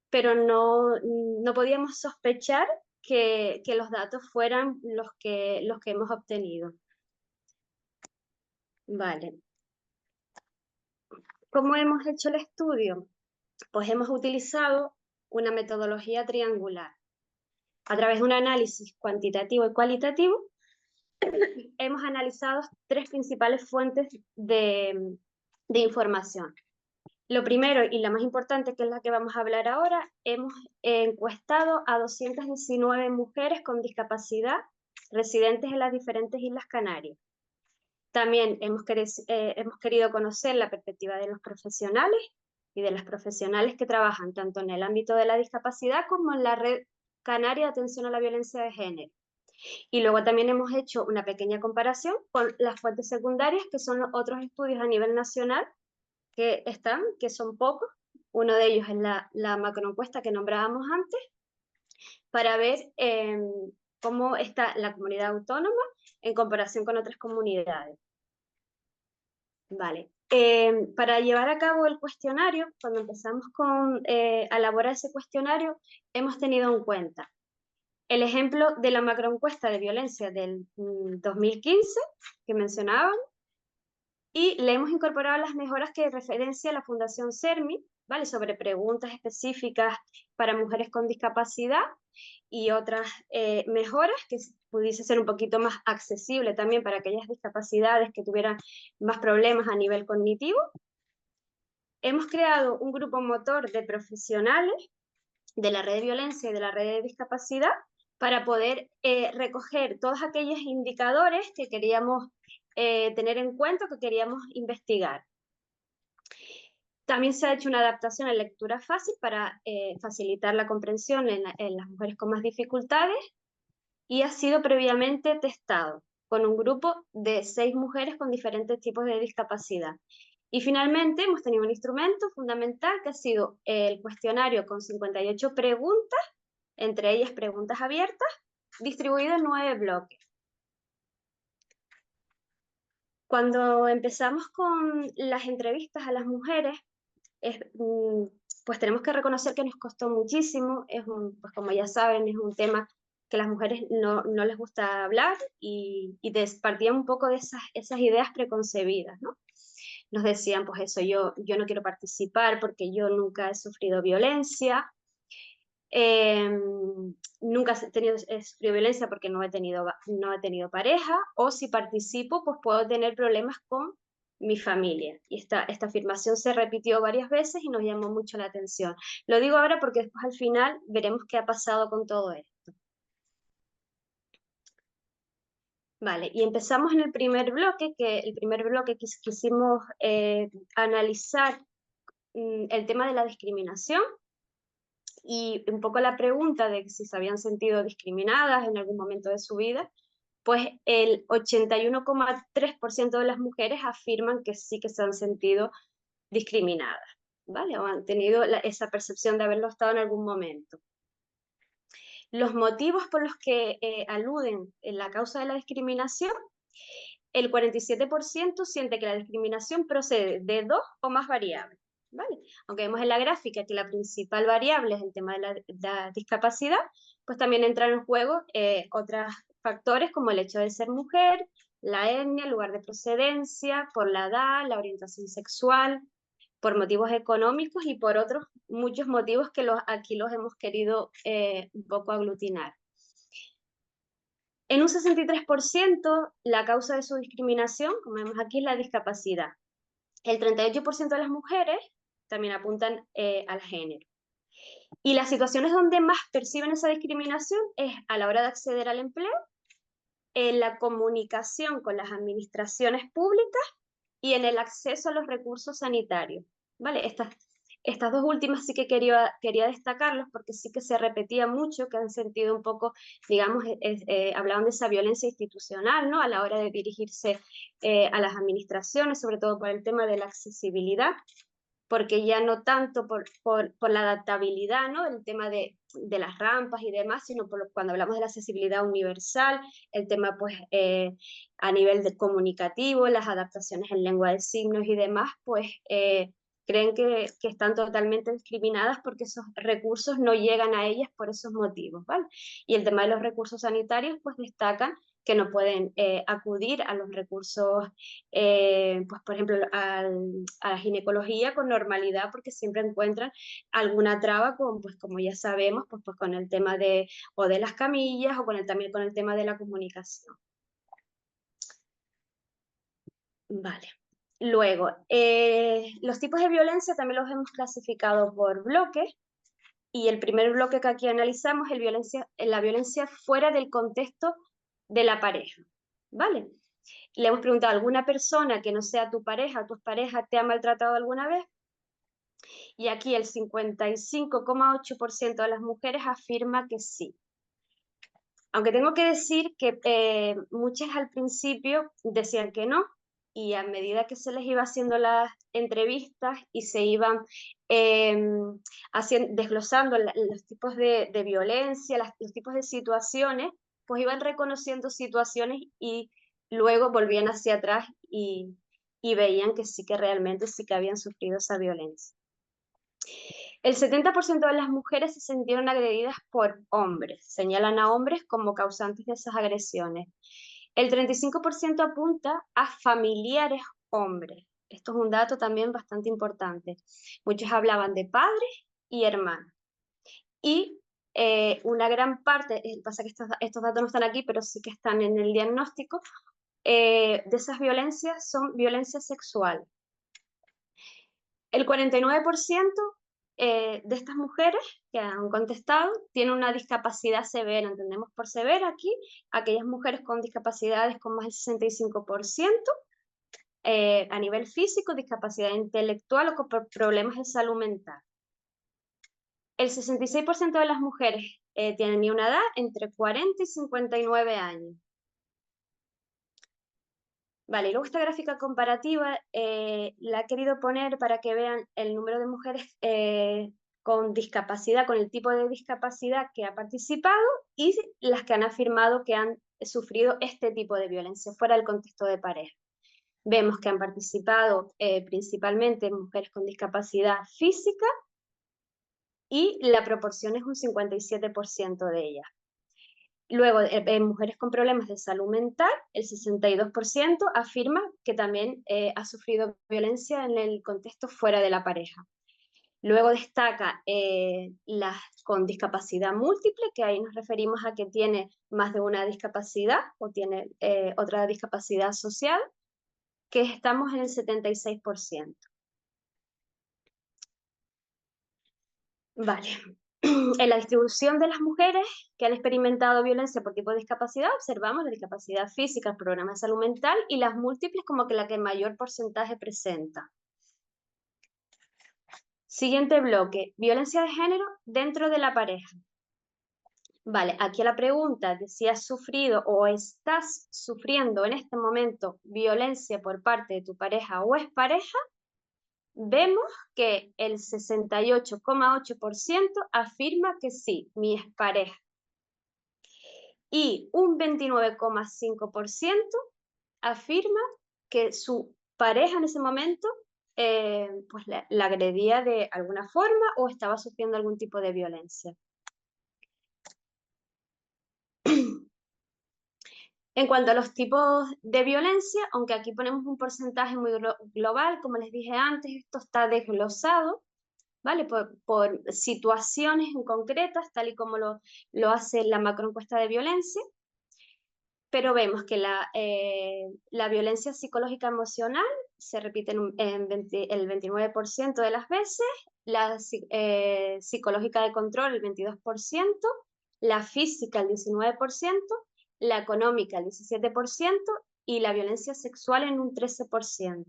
pero no podíamos sospechar que los datos fueran los que hemos obtenido. Vale. ¿Cómo hemos hecho el estudio? Pues hemos utilizado una metodología triangular. A través de un análisis cuantitativo y cualitativo, hemos analizado tres principales fuentes de información. Lo primero y la más importante, que es la que vamos a hablar ahora, hemos encuestado a 219 mujeres con discapacidad residentes en las diferentes Islas Canarias. También hemos querido conocer la perspectiva de los profesionales y de las profesionales que trabajan tanto en el ámbito de la discapacidad como en la Red Canaria de Atención a la Violencia de Género. Y luego también hemos hecho una pequeña comparación con las fuentes secundarias, que son los otros estudios a nivel nacional que son pocos. Uno de ellos es la macroencuesta que nombrábamos antes, para ver cómo está la comunidad autónoma en comparación con otras comunidades. Vale. Para llevar a cabo el cuestionario, cuando empezamos a elaborar ese cuestionario, hemos tenido en cuenta el ejemplo de la macroencuesta de violencia del 2015 que mencionaban, y le hemos incorporado las mejoras que referencia la Fundación CERMI, ¿vale? Sobre preguntas específicas para mujeres con discapacidad y otras mejoras que pudiese ser un poquito más accesible también para aquellas discapacidades que tuvieran más problemas a nivel cognitivo. Hemos creado un grupo motor de profesionales de la red de violencia y de la red de discapacidad para poder recoger todos aquellos indicadores que queríamos tener en cuenta, que queríamos investigar. También se ha hecho una adaptación en lectura fácil para facilitar la comprensión en las mujeres con más dificultades, y ha sido previamente testado con un grupo de 6 mujeres con diferentes tipos de discapacidad. Y finalmente hemos tenido un instrumento fundamental que ha sido el cuestionario con 58 preguntas, entre ellas preguntas abiertas, distribuido en 9 bloques. Cuando empezamos con las entrevistas a las mujeres, pues tenemos que reconocer que nos costó muchísimo. Pues como ya saben, es un tema que a las mujeres no les gusta hablar, y partían un poco de esas ideas preconcebidas, ¿no? nos decían, pues eso, yo no quiero participar porque yo nunca he sufrido violencia, nunca he sufrido violencia porque no he tenido pareja, o si participo, pues puedo tener problemas con mi familia. Y esta afirmación se repitió varias veces y nos llamó mucho la atención. Lo digo ahora porque después al final veremos qué ha pasado con todo esto. Vale, y empezamos en el primer bloque, quisimos analizar el tema de la discriminación y un poco la pregunta de si se habían sentido discriminadas en algún momento de su vida. Pues el 81,3% de las mujeres afirman que sí que se han sentido discriminadas, ¿vale? O han tenido esa percepción de haberlo estado en algún momento. Los motivos por los que aluden en la causa de la discriminación, el 47% siente que la discriminación procede de 2 o más variables, ¿vale? Aunque vemos en la gráfica que la principal variable es el tema de la discapacidad, pues también entran en juego otros factores como el hecho de ser mujer, la etnia, el lugar de procedencia, por la edad, la orientación sexual, por motivos económicos y por otros muchos motivos que aquí los hemos querido un poco aglutinar. En un 63% la causa de su discriminación, como vemos aquí, es la discapacidad. El 38% de las mujeres también apuntan al género. Y las situaciones donde más perciben esa discriminación es a la hora de acceder al empleo, en la comunicación con las administraciones públicas y en el acceso a los recursos sanitarios, ¿vale? Estas dos últimas sí que quería destacarlos porque sí que se repetía mucho, que han sentido un poco, digamos, hablaban de esa violencia institucional, ¿no? A la hora de dirigirse a las administraciones, sobre todo por el tema de la accesibilidad, porque ya no tanto por la adaptabilidad, ¿no? El tema de las rampas y demás, sino cuando hablamos de la accesibilidad universal, el tema pues a nivel comunicativo, las adaptaciones en lengua de signos y demás, pues creen que están totalmente discriminadas porque esos recursos no llegan a ellas por esos motivos, ¿vale? Y el tema de los recursos sanitarios, pues destacan que no pueden acudir a los recursos, pues por ejemplo, a la ginecología con normalidad porque siempre encuentran alguna traba con, pues como ya sabemos, pues con el tema de las camillas o también con el tema de la comunicación. Vale. Luego, los tipos de violencia también los hemos clasificado por bloques. Y el primer bloque que aquí analizamos es la violencia fuera del contexto de la pareja, ¿vale? Le hemos preguntado a alguna persona que no sea tu pareja o tus parejas te ha maltratado alguna vez, y aquí el 55,8% de las mujeres afirma que sí. Aunque tengo que decir que muchas al principio decían que no, y a medida que se les iba haciendo las entrevistas y se iban desglosando los tipos de violencia, los tipos de situaciones, pues iban reconociendo situaciones y luego volvían hacia atrás y veían que sí que realmente sí que habían sufrido esa violencia. El 70% de las mujeres se sintieron agredidas por hombres, señalan a hombres como causantes de esas agresiones. El 35% apunta a familiares hombres. Esto es un dato también bastante importante. Muchos hablaban de padres y hermanos. Y una gran parte, pasa que estos datos no están aquí, pero sí que están en el diagnóstico, de esas violencias son violencia sexual. El 49% de estas mujeres que han contestado tienen una discapacidad severa. Entendemos por severa aquí aquellas mujeres con discapacidades con más del 65%, a nivel físico, discapacidad intelectual o con problemas de salud mental. El 66% de las mujeres tienen una edad entre 40 y 59 años. Vale, y luego esta gráfica comparativa la he querido poner para que vean el número de mujeres con discapacidad, con el tipo de discapacidad que ha participado y las que han afirmado que han sufrido este tipo de violencia fuera del contexto de pareja. Vemos que han participado principalmente mujeres con discapacidad física y la proporción es un 57% de ellas. Luego, en mujeres con problemas de salud mental, el 62% afirma que también ha sufrido violencia en el contexto fuera de la pareja. Luego destaca las con discapacidad múltiple, que ahí nos referimos a que tiene más de una discapacidad o tiene otra discapacidad asociada, que estamos en el 76%. Vale. En la distribución de las mujeres que han experimentado violencia por tipo de discapacidad, observamos la discapacidad física, el programa de salud mental y las múltiples como que la que mayor porcentaje presenta. Siguiente bloque, violencia de género dentro de la pareja. Vale, aquí la pregunta de si has sufrido o estás sufriendo en este momento violencia por parte de tu pareja o expareja, vemos que el 68,8% afirma que sí, mi expareja. Y un 29,5% afirma que su pareja en ese momento pues la agredía de alguna forma o estaba sufriendo algún tipo de violencia. En cuanto a los tipos de violencia, aunque aquí ponemos un porcentaje muy global, como les dije antes, esto está desglosado, ¿vale? Por situaciones en concretas, tal y como lo hace la macroencuesta de violencia, pero vemos que la violencia psicológica emocional se repite el 29% de las veces, la psicológica de control el 22%, la física el 19%, la económica el 17% y la violencia sexual en un 13%.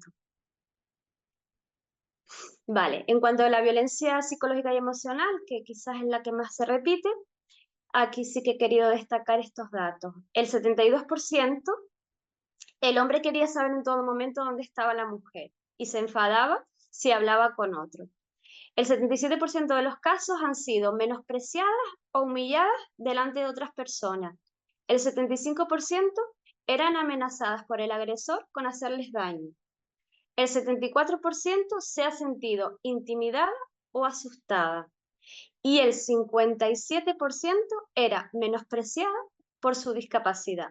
Vale, en cuanto a la violencia psicológica y emocional, que quizás es la que más se repite, aquí sí que he querido destacar estos datos. El 72%, el hombre quería saber en todo momento dónde estaba la mujer y se enfadaba si hablaba con otro. El 77% de los casos han sido menospreciadas o humilladas delante de otras personas. El 75% eran amenazadas por el agresor con hacerles daño. El 74% se ha sentido intimidada o asustada. Y el 57% era menospreciada por su discapacidad.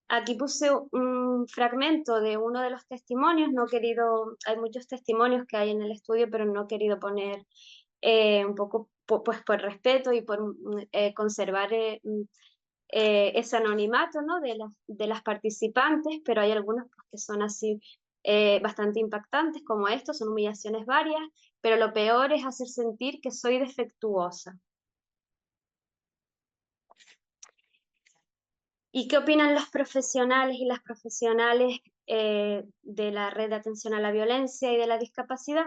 Aquí puse un fragmento de uno de los testimonios, hay muchos testimonios que hay en el estudio, pero no he querido poner un poco pues por respeto y por conservar ese anonimato, ¿no? de las participantes, pero hay algunos pues, que son así bastante impactantes como estos, son humillaciones varias, pero lo peor es hacer sentir que soy defectuosa. ¿Y qué opinan los profesionales y las profesionales de la red de atención a la violencia y de la discapacidad?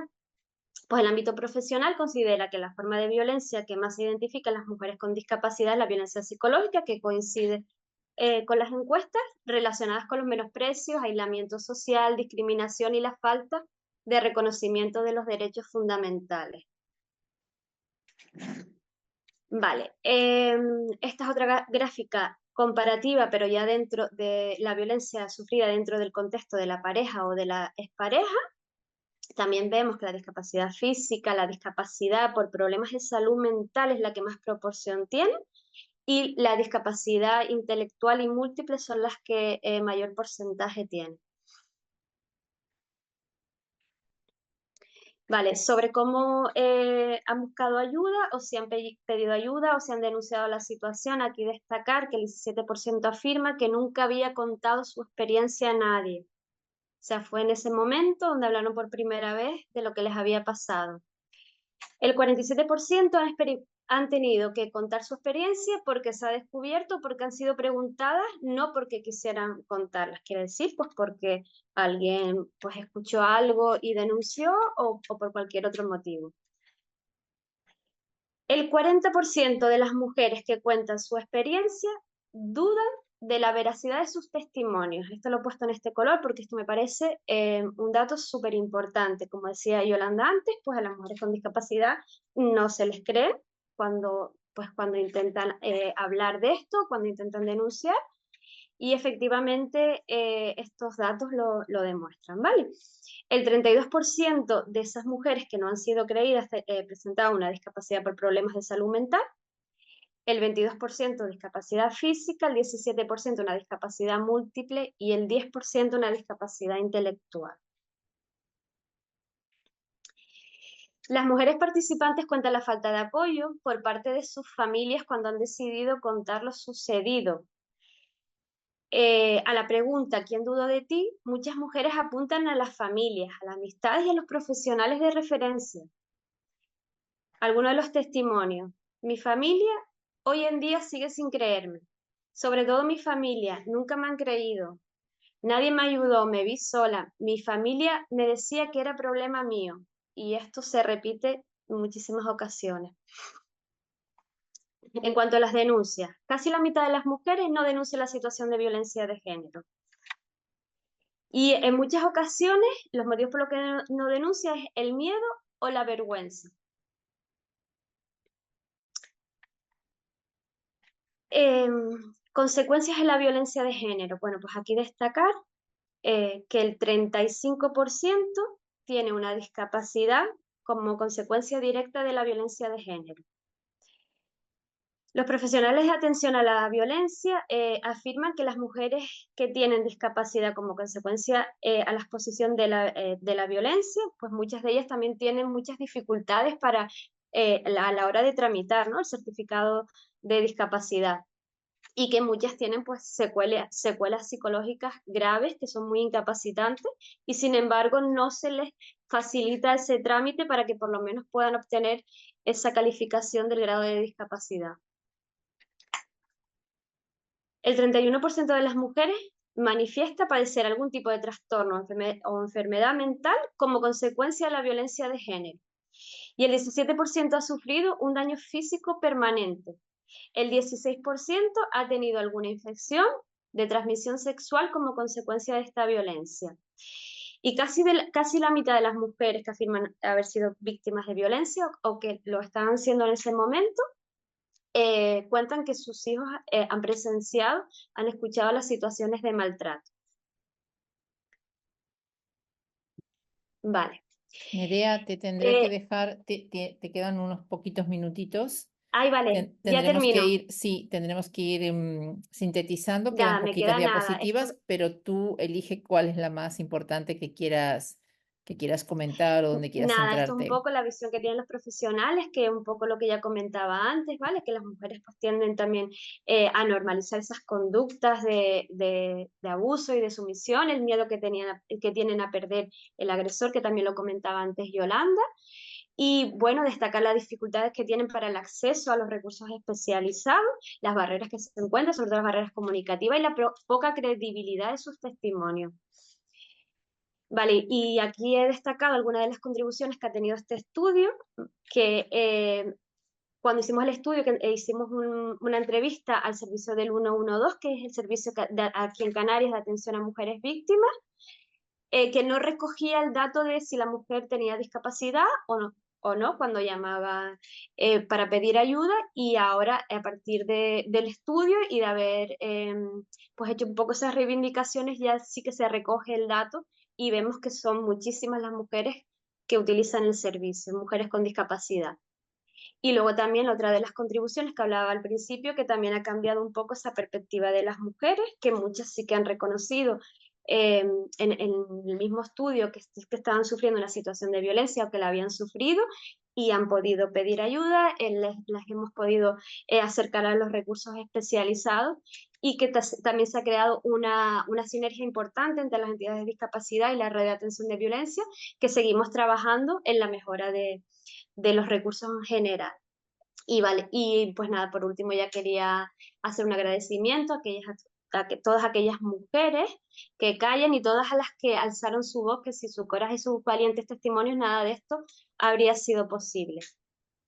Pues el ámbito profesional considera que la forma de violencia que más se identifica en las mujeres con discapacidad es la violencia psicológica, que coincide con las encuestas relacionadas con los menosprecios, aislamiento social, discriminación y la falta de reconocimiento de los derechos fundamentales. Vale, esta es otra gráfica comparativa, pero ya dentro de la violencia sufrida dentro del contexto de la pareja o de la expareja. También vemos que la discapacidad física, la discapacidad por problemas de salud mental es la que más proporción tiene y la discapacidad intelectual y múltiple son las que mayor porcentaje tienen. Vale, sobre cómo han buscado ayuda o si han pedido ayuda o si han denunciado la situación, aquí destacar que el 17% afirma que nunca había contado su experiencia a nadie. O sea, fue en ese momento donde hablaron por primera vez de lo que les había pasado. El 47% han tenido que contar su experiencia porque se ha descubierto, porque han sido preguntadas, no porque quisieran contarlas. Quiere decir, pues porque alguien pues escuchó algo y denunció o por cualquier otro motivo. El 40% de las mujeres que cuentan su experiencia dudan de la veracidad de sus testimonios. Esto lo he puesto en este color porque esto me parece un dato súper importante. Como decía Yolanda antes, pues a las mujeres con discapacidad no se les cree cuando intentan hablar de esto, cuando intentan denunciar, y efectivamente estos datos lo demuestran, ¿vale? El 32% de esas mujeres que no han sido creídas presentaban una discapacidad por problemas de salud mental. el 22% discapacidad física, el 17% una discapacidad múltiple y el 10% una discapacidad intelectual. Las mujeres participantes cuentan la falta de apoyo por parte de sus familias cuando han decidido contar lo sucedido. A la pregunta ¿quién dudó de ti?, muchas mujeres apuntan a las familias, a las amistades y a los profesionales de referencia. Algunos de los testimonios: mi familia hoy en día sigue sin creerme, sobre todo mi familia, nunca me han creído, nadie me ayudó, me vi sola, mi familia me decía que era problema mío, y esto se repite en muchísimas ocasiones. En cuanto a las denuncias, casi la mitad de las mujeres no denuncia la situación de violencia de género. Y en muchas ocasiones los motivos por los que no denuncia es el miedo o la vergüenza. Consecuencias de la violencia de género. Bueno, pues aquí destacar que el 35% tiene una discapacidad como consecuencia directa de la violencia de género. Los profesionales de atención a la violencia afirman que las mujeres que tienen discapacidad como consecuencia a la exposición de la violencia, pues muchas de ellas también tienen muchas dificultades a la hora de tramitar, ¿no?, el certificado de discapacidad, y que muchas tienen pues secuelas psicológicas graves que son muy incapacitantes, y sin embargo no se les facilita ese trámite para que por lo menos puedan obtener esa calificación del grado de discapacidad. El 31% de las mujeres manifiesta padecer algún tipo de trastorno o enfermedad mental como consecuencia de la violencia de género. Y el 17% ha sufrido un daño físico permanente. El 16% ha tenido alguna infección de transmisión sexual como consecuencia de esta violencia. Y casi la mitad de las mujeres que afirman haber sido víctimas de violencia o que lo estaban siendo en ese momento, cuentan que sus hijos han presenciado, han escuchado las situaciones de maltrato. Vale. Nerea, te tendré que dejar, te quedan unos poquitos minutitos. Ay, vale, ya Tendremos termino. que ir, sí, tendremos que ir sintetizando, quedan Nada, me poquitas queda nada. diapositivas, pero tú elige cuál es la más importante que quieras comentar o donde quieras Nada, esto es un centrarte. poco la visión que tienen los profesionales, que es un poco lo que ya comentaba antes, ¿vale? Que las mujeres pues tienden también a normalizar esas conductas de abuso y de sumisión, el miedo que tienen a perder el agresor, que también lo comentaba antes Yolanda. Y bueno, destacar las dificultades que tienen para el acceso a los recursos especializados, las barreras que se encuentran, sobre todo las barreras comunicativas y la poca credibilidad de sus testimonios. Vale, y aquí he destacado algunas de las contribuciones que ha tenido este estudio, que cuando hicimos el estudio, que hicimos una entrevista al servicio del 112, que es el servicio aquí en Canarias de atención a mujeres víctimas, que no recogía el dato de si la mujer tenía discapacidad o no cuando llamaba para pedir ayuda, y ahora a partir del estudio y de haber pues hecho un poco esas reivindicaciones, ya sí que se recoge el dato y vemos que son muchísimas las mujeres que utilizan el servicio, mujeres con discapacidad. Y luego también otra de las contribuciones que hablaba al principio, que también ha cambiado un poco esa perspectiva de las mujeres, que muchas sí que han reconocido en el mismo estudio que estaban sufriendo una situación de violencia o que la habían sufrido y han podido pedir ayuda, las hemos podido acercar a los recursos especializados, y que también se ha creado una sinergia importante entre las entidades de discapacidad y la red de atención de violencia, que seguimos trabajando en la mejora de los recursos en general. Y vale, y pues nada, por último ya quería hacer un agradecimiento a todas aquellas mujeres que callan y todas a las que alzaron su voz, que sin su coraje y sus valientes testimonios nada de esto habría sido posible.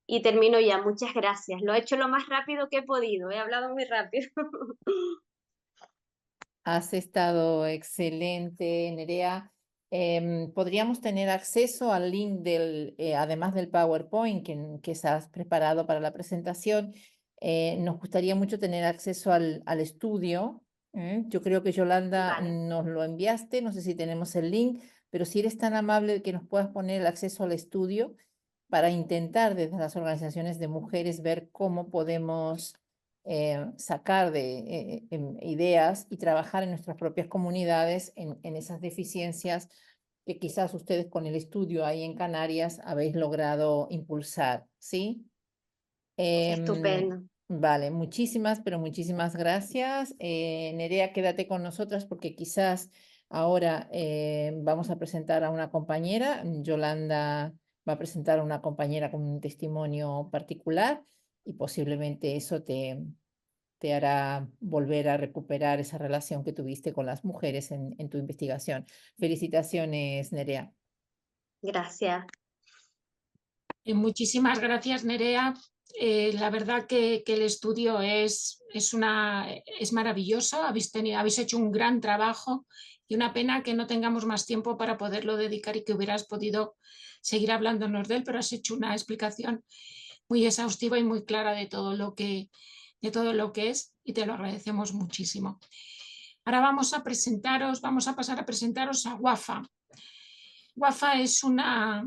Y termino ya, muchas gracias. Lo he hecho lo más rápido que he podido, he hablado muy rápido. Has estado excelente, Nerea. Podríamos tener acceso al link además del PowerPoint que has preparado para la presentación. Nos gustaría mucho tener acceso al estudio. Yo creo que Yolanda Vale. nos lo enviaste, no sé si tenemos el link, pero si eres tan amable que nos puedas poner el acceso al estudio para intentar desde las organizaciones de mujeres ver cómo podemos sacar de ideas y trabajar en nuestras propias comunidades en esas deficiencias que quizás ustedes con el estudio ahí en Canarias habéis logrado impulsar, ¿sí? Estupendo. Vale, muchísimas, pero muchísimas gracias. Nerea, quédate con nosotras porque quizás ahora vamos a presentar a una compañera. Yolanda va a presentar a una compañera con un testimonio particular y posiblemente eso te hará volver a recuperar esa relación que tuviste con las mujeres en tu investigación. Felicitaciones, Nerea. Gracias. Muchísimas gracias, Nerea. La verdad que el estudio es maravilloso. Habéis hecho un gran trabajo y una pena que no tengamos más tiempo para poderlo dedicar y que hubieras podido seguir hablándonos de él, pero has hecho una explicación muy exhaustiva y muy clara de todo lo que es y te lo agradecemos muchísimo. Ahora vamos a pasar a presentaros a Wafa. Wafa es una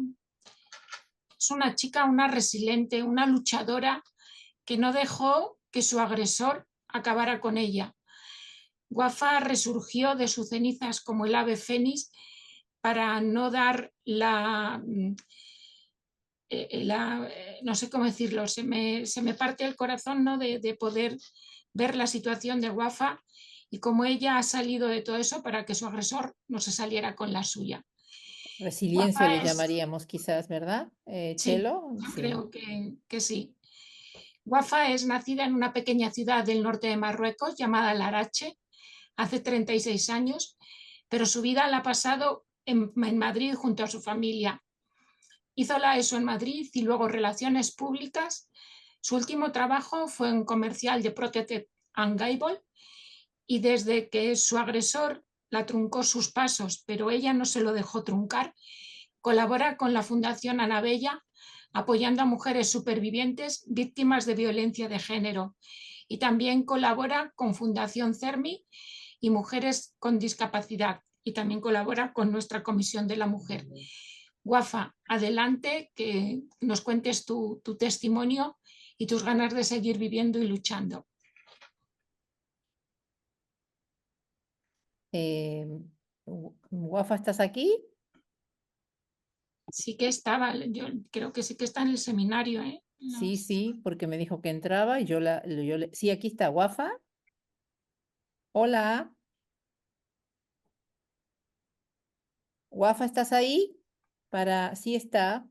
chica, una resiliente, una luchadora que no dejó que su agresor acabara con ella. Wafa resurgió de sus cenizas como el ave fénix para no dar no sé cómo decirlo, se me parte el corazón, ¿no? de poder ver la situación de Wafa y cómo ella ha salido de todo eso para que su agresor no se saliera con la suya. Resiliencia Wafa le es, llamaríamos quizás, ¿verdad? sí, Chelo, yo sí. creo que sí. Wafa es nacida en una pequeña ciudad del norte de Marruecos llamada Larache hace 36 años, pero su vida la ha pasado en Madrid junto a su familia. Hizo la ESO en Madrid y luego Relaciones Públicas. Su último trabajo fue en comercial de Procter & Gamble y desde que su agresor la truncó sus pasos, pero ella no se lo dejó truncar, colabora con la Fundación Ana Bella apoyando a mujeres supervivientes víctimas de violencia de género y también colabora con Fundación CERMI y Mujeres con Discapacidad y también colabora con nuestra Comisión de la Mujer. Wafa, adelante, que nos cuentes tu testimonio y tus ganas de seguir viviendo y luchando. Wafa, ¿estás aquí? Sí que estaba, yo creo que sí que está en el seminario, ¿eh? Sí, sí, porque me dijo que entraba y sí, aquí está, Wafa. Hola, Wafa, ¿estás ahí? Sí está.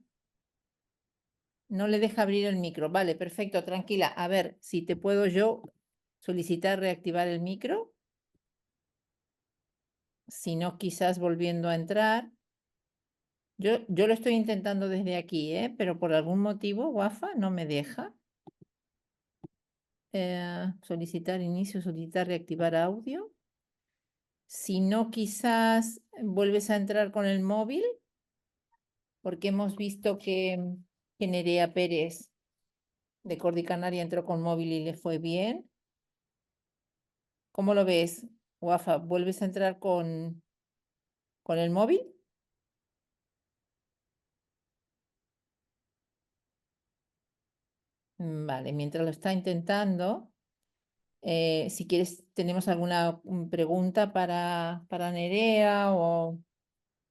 No le deja abrir el micro. Vale, perfecto, tranquila. A ver, si te puedo yo solicitar reactivar el micro. Si no, quizás volviendo a entrar. Yo lo estoy intentando desde aquí, pero por algún motivo Wafa no me deja. Solicitar inicio, solicitar reactivar audio. Si no, quizás vuelves a entrar con el móvil, porque hemos visto que Nerea Pérez de Cordi Canaria entró con móvil y le fue bien. ¿Cómo lo ves, Wafa? ¿Vuelves a entrar con el móvil? Vale, mientras lo está intentando, si quieres, tenemos alguna pregunta para Nerea o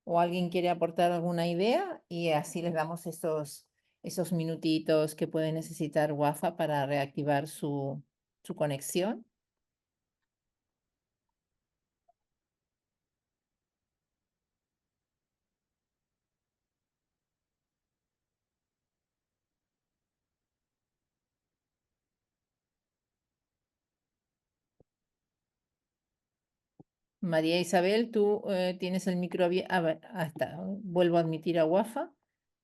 alguien quiere aportar alguna idea y así les damos esos minutitos que puede necesitar Wafa para reactivar su conexión. María Isabel, tú tienes el micro abierto. A ver, está. Vuelvo a admitir a Wafa.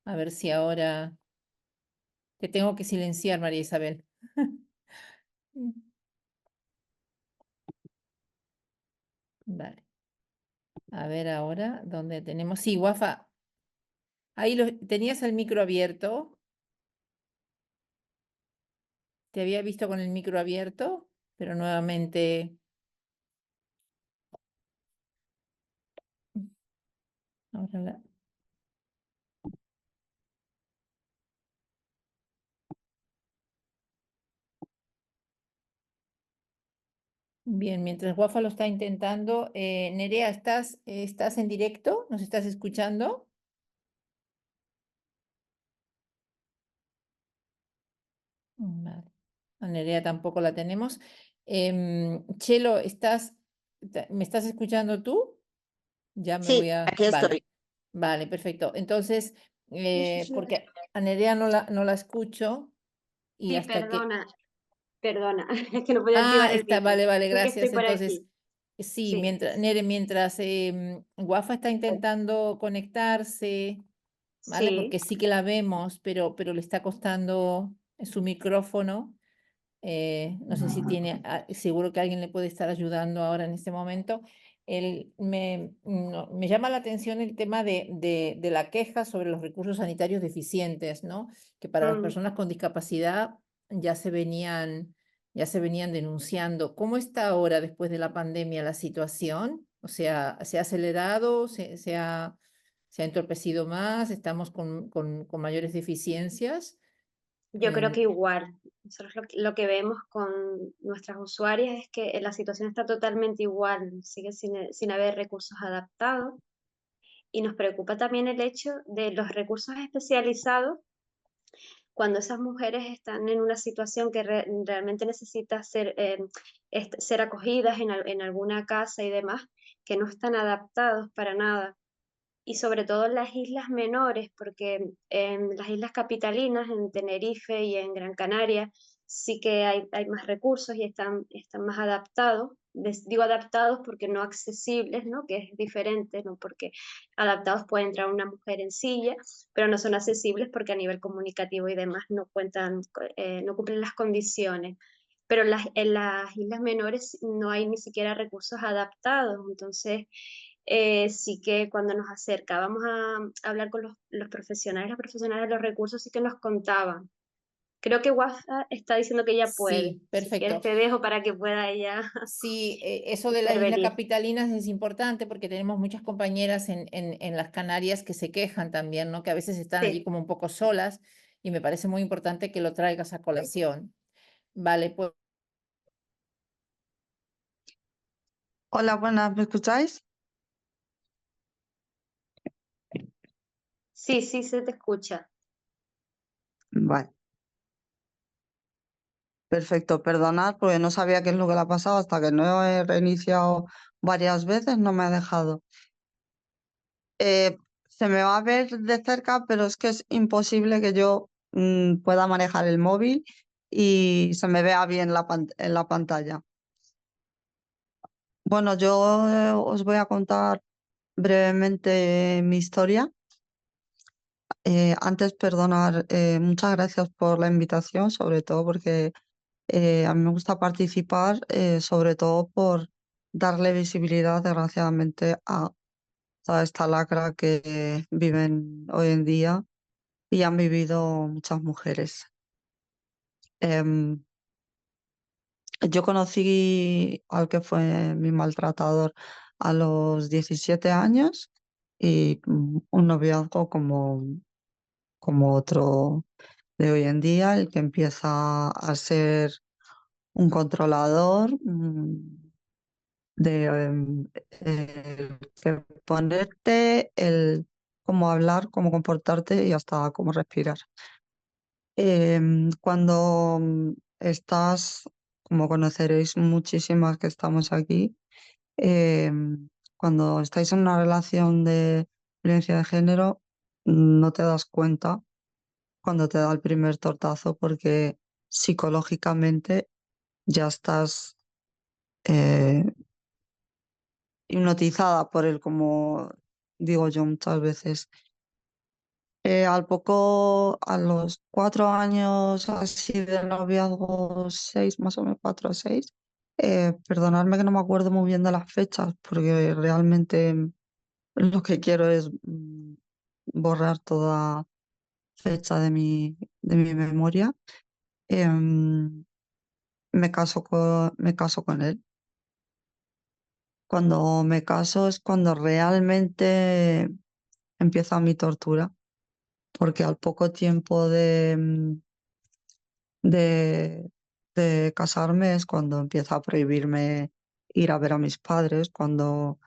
A ver si ahora te tengo que silenciar, María Isabel. Vale. A ver ahora, ¿dónde tenemos? Sí, Wafa. Ahí tenías el micro abierto. Te había visto con el micro abierto, pero nuevamente. Ahora Bien, mientras Wafa lo está intentando, Nerea, ¿estás en directo? ¿Nos estás escuchando? Vale. A Nerea tampoco la tenemos. Chelo, ¿me estás escuchando tú? Ya me voy Sí, a... aquí Vale, estoy. vale, perfecto. Entonces, porque a Nerea no la escucho y Sí, hasta que... perdona, es que no podía Ah, activar el está, micro. vale, Sí que estoy gracias. por Entonces, aquí. sí, Sí, mientras Wafa está intentando conectarse, ¿vale? sí. Porque sí que la vemos, pero le está costando su micrófono. No sé si tiene, seguro que alguien le puede estar ayudando ahora en este momento. Me llama la atención el tema de la queja sobre los recursos sanitarios deficientes, ¿no? Que para las Mm. personas con discapacidad ya se venían, ya se venían denunciando. ¿Cómo está ahora, después de la pandemia, la situación? O sea, ¿se ha acelerado? ¿Se ha entorpecido más? ¿Estamos con mayores deficiencias? Yo creo En- que igual. Nosotros lo que vemos con nuestras usuarias es que la situación está totalmente igual, sigue sin haber recursos adaptados y nos preocupa también el hecho de los recursos especializados cuando esas mujeres están en una situación que realmente necesita ser acogidas en alguna casa y demás, que no están adaptados para nada. Y sobre todo en las islas menores, porque en las islas capitalinas, en Tenerife y en Gran Canaria, sí que hay más recursos y están más adaptados. Digo adaptados porque no accesibles, ¿no? Que es diferente, ¿no? Porque adaptados puede entrar una mujer en silla, pero no son accesibles porque a nivel comunicativo y demás no cuentan, no cumplen las condiciones. Pero en las islas menores no hay ni siquiera recursos adaptados, entonces sí que cuando nos acercábamos a hablar con los profesionales, las profesionales de los recursos sí que nos contaban. Creo que WhatsApp está diciendo que ella puede. Sí, Si quieres perfecto. te dejo para que pueda ella Sí, eso de las islas intervenir. capitalinas es importante porque tenemos muchas compañeras en las Canarias que se quejan también, ¿no? Que a veces están allí Sí, como un poco solas y me parece muy importante que lo traigas a colación. Vale, pues Hola, buenas, ¿me escucháis? sí, sí, se te escucha. Vale, perfecto, perdonad porque no sabía qué es lo que le ha pasado hasta que no he reiniciado varias veces, no me ha dejado. Se me va a ver de cerca, pero es que es imposible que yo pueda manejar el móvil y se me vea bien en la pantalla. Bueno, yo os voy a contar brevemente mi historia. Antes, perdonar, muchas gracias por la invitación, sobre todo porque a mí me gusta participar, sobre todo por darle visibilidad, desgraciadamente, a toda esta lacra que viven hoy en día y han vivido muchas mujeres. Em, yo conocí al que fue mi maltratador a los 17 años y un noviazgo como otro de hoy en día, el que empieza a ser un controlador, de que ponerte, el cómo hablar, cómo comportarte y hasta cómo respirar. Cuando estás, como conoceréis muchísimas que estamos aquí, cuando estáis en una relación de violencia de género, no te das cuenta cuando te da el primer tortazo porque psicológicamente ya estás eh, hipnotizada por él, como digo yo muchas veces. A los 4 años así de noviazgo, 6, más o menos 4 o 6, perdonadme que no me acuerdo muy bien de las fechas, porque realmente lo que quiero es borrar toda fecha de mi memoria. Em, me caso con él. Cuando me caso es cuando realmente empieza mi tortura, porque al poco tiempo de casarme es cuando empieza a prohibirme ir a ver a mis padres cuando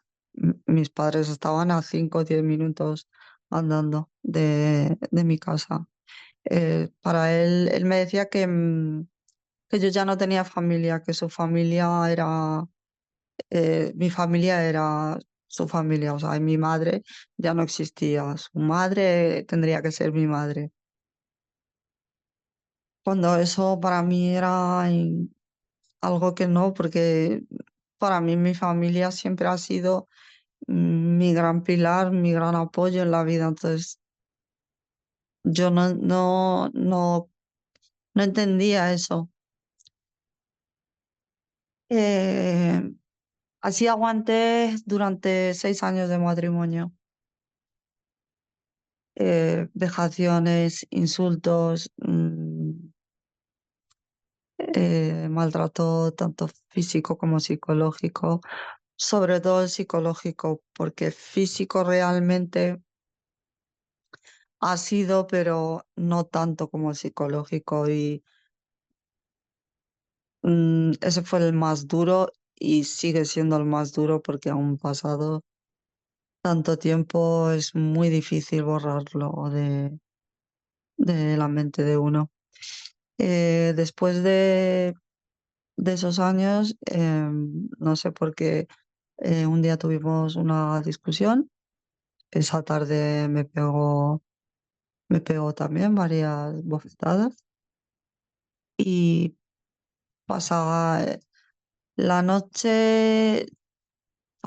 mis padres estaban a 5 o 10 minutos andando de mi casa. Para él me decía que yo ya no tenía familia, que su familia era, mi familia era su familia, o sea, y mi madre ya no existía, su madre tendría que ser mi madre. Cuando eso para mí era algo que no, porque para mí mi familia siempre ha sido mi gran pilar, mi gran apoyo en la vida. Entonces yo no entendía eso. Eh, Así aguanté durante 6 años de matrimonio. Vejaciones, insultos, maltrato tanto físico como psicológico, sobre todo el psicológico, porque físico realmente ha sido, pero no tanto como el psicológico. Y ese fue el más duro y sigue siendo el más duro porque aún pasado tanto tiempo es muy difícil borrarlo de la mente de uno. Después de esos años, no sé por qué, un día tuvimos una discusión. Esa tarde me pegó también varias bofetadas y pasaba la noche,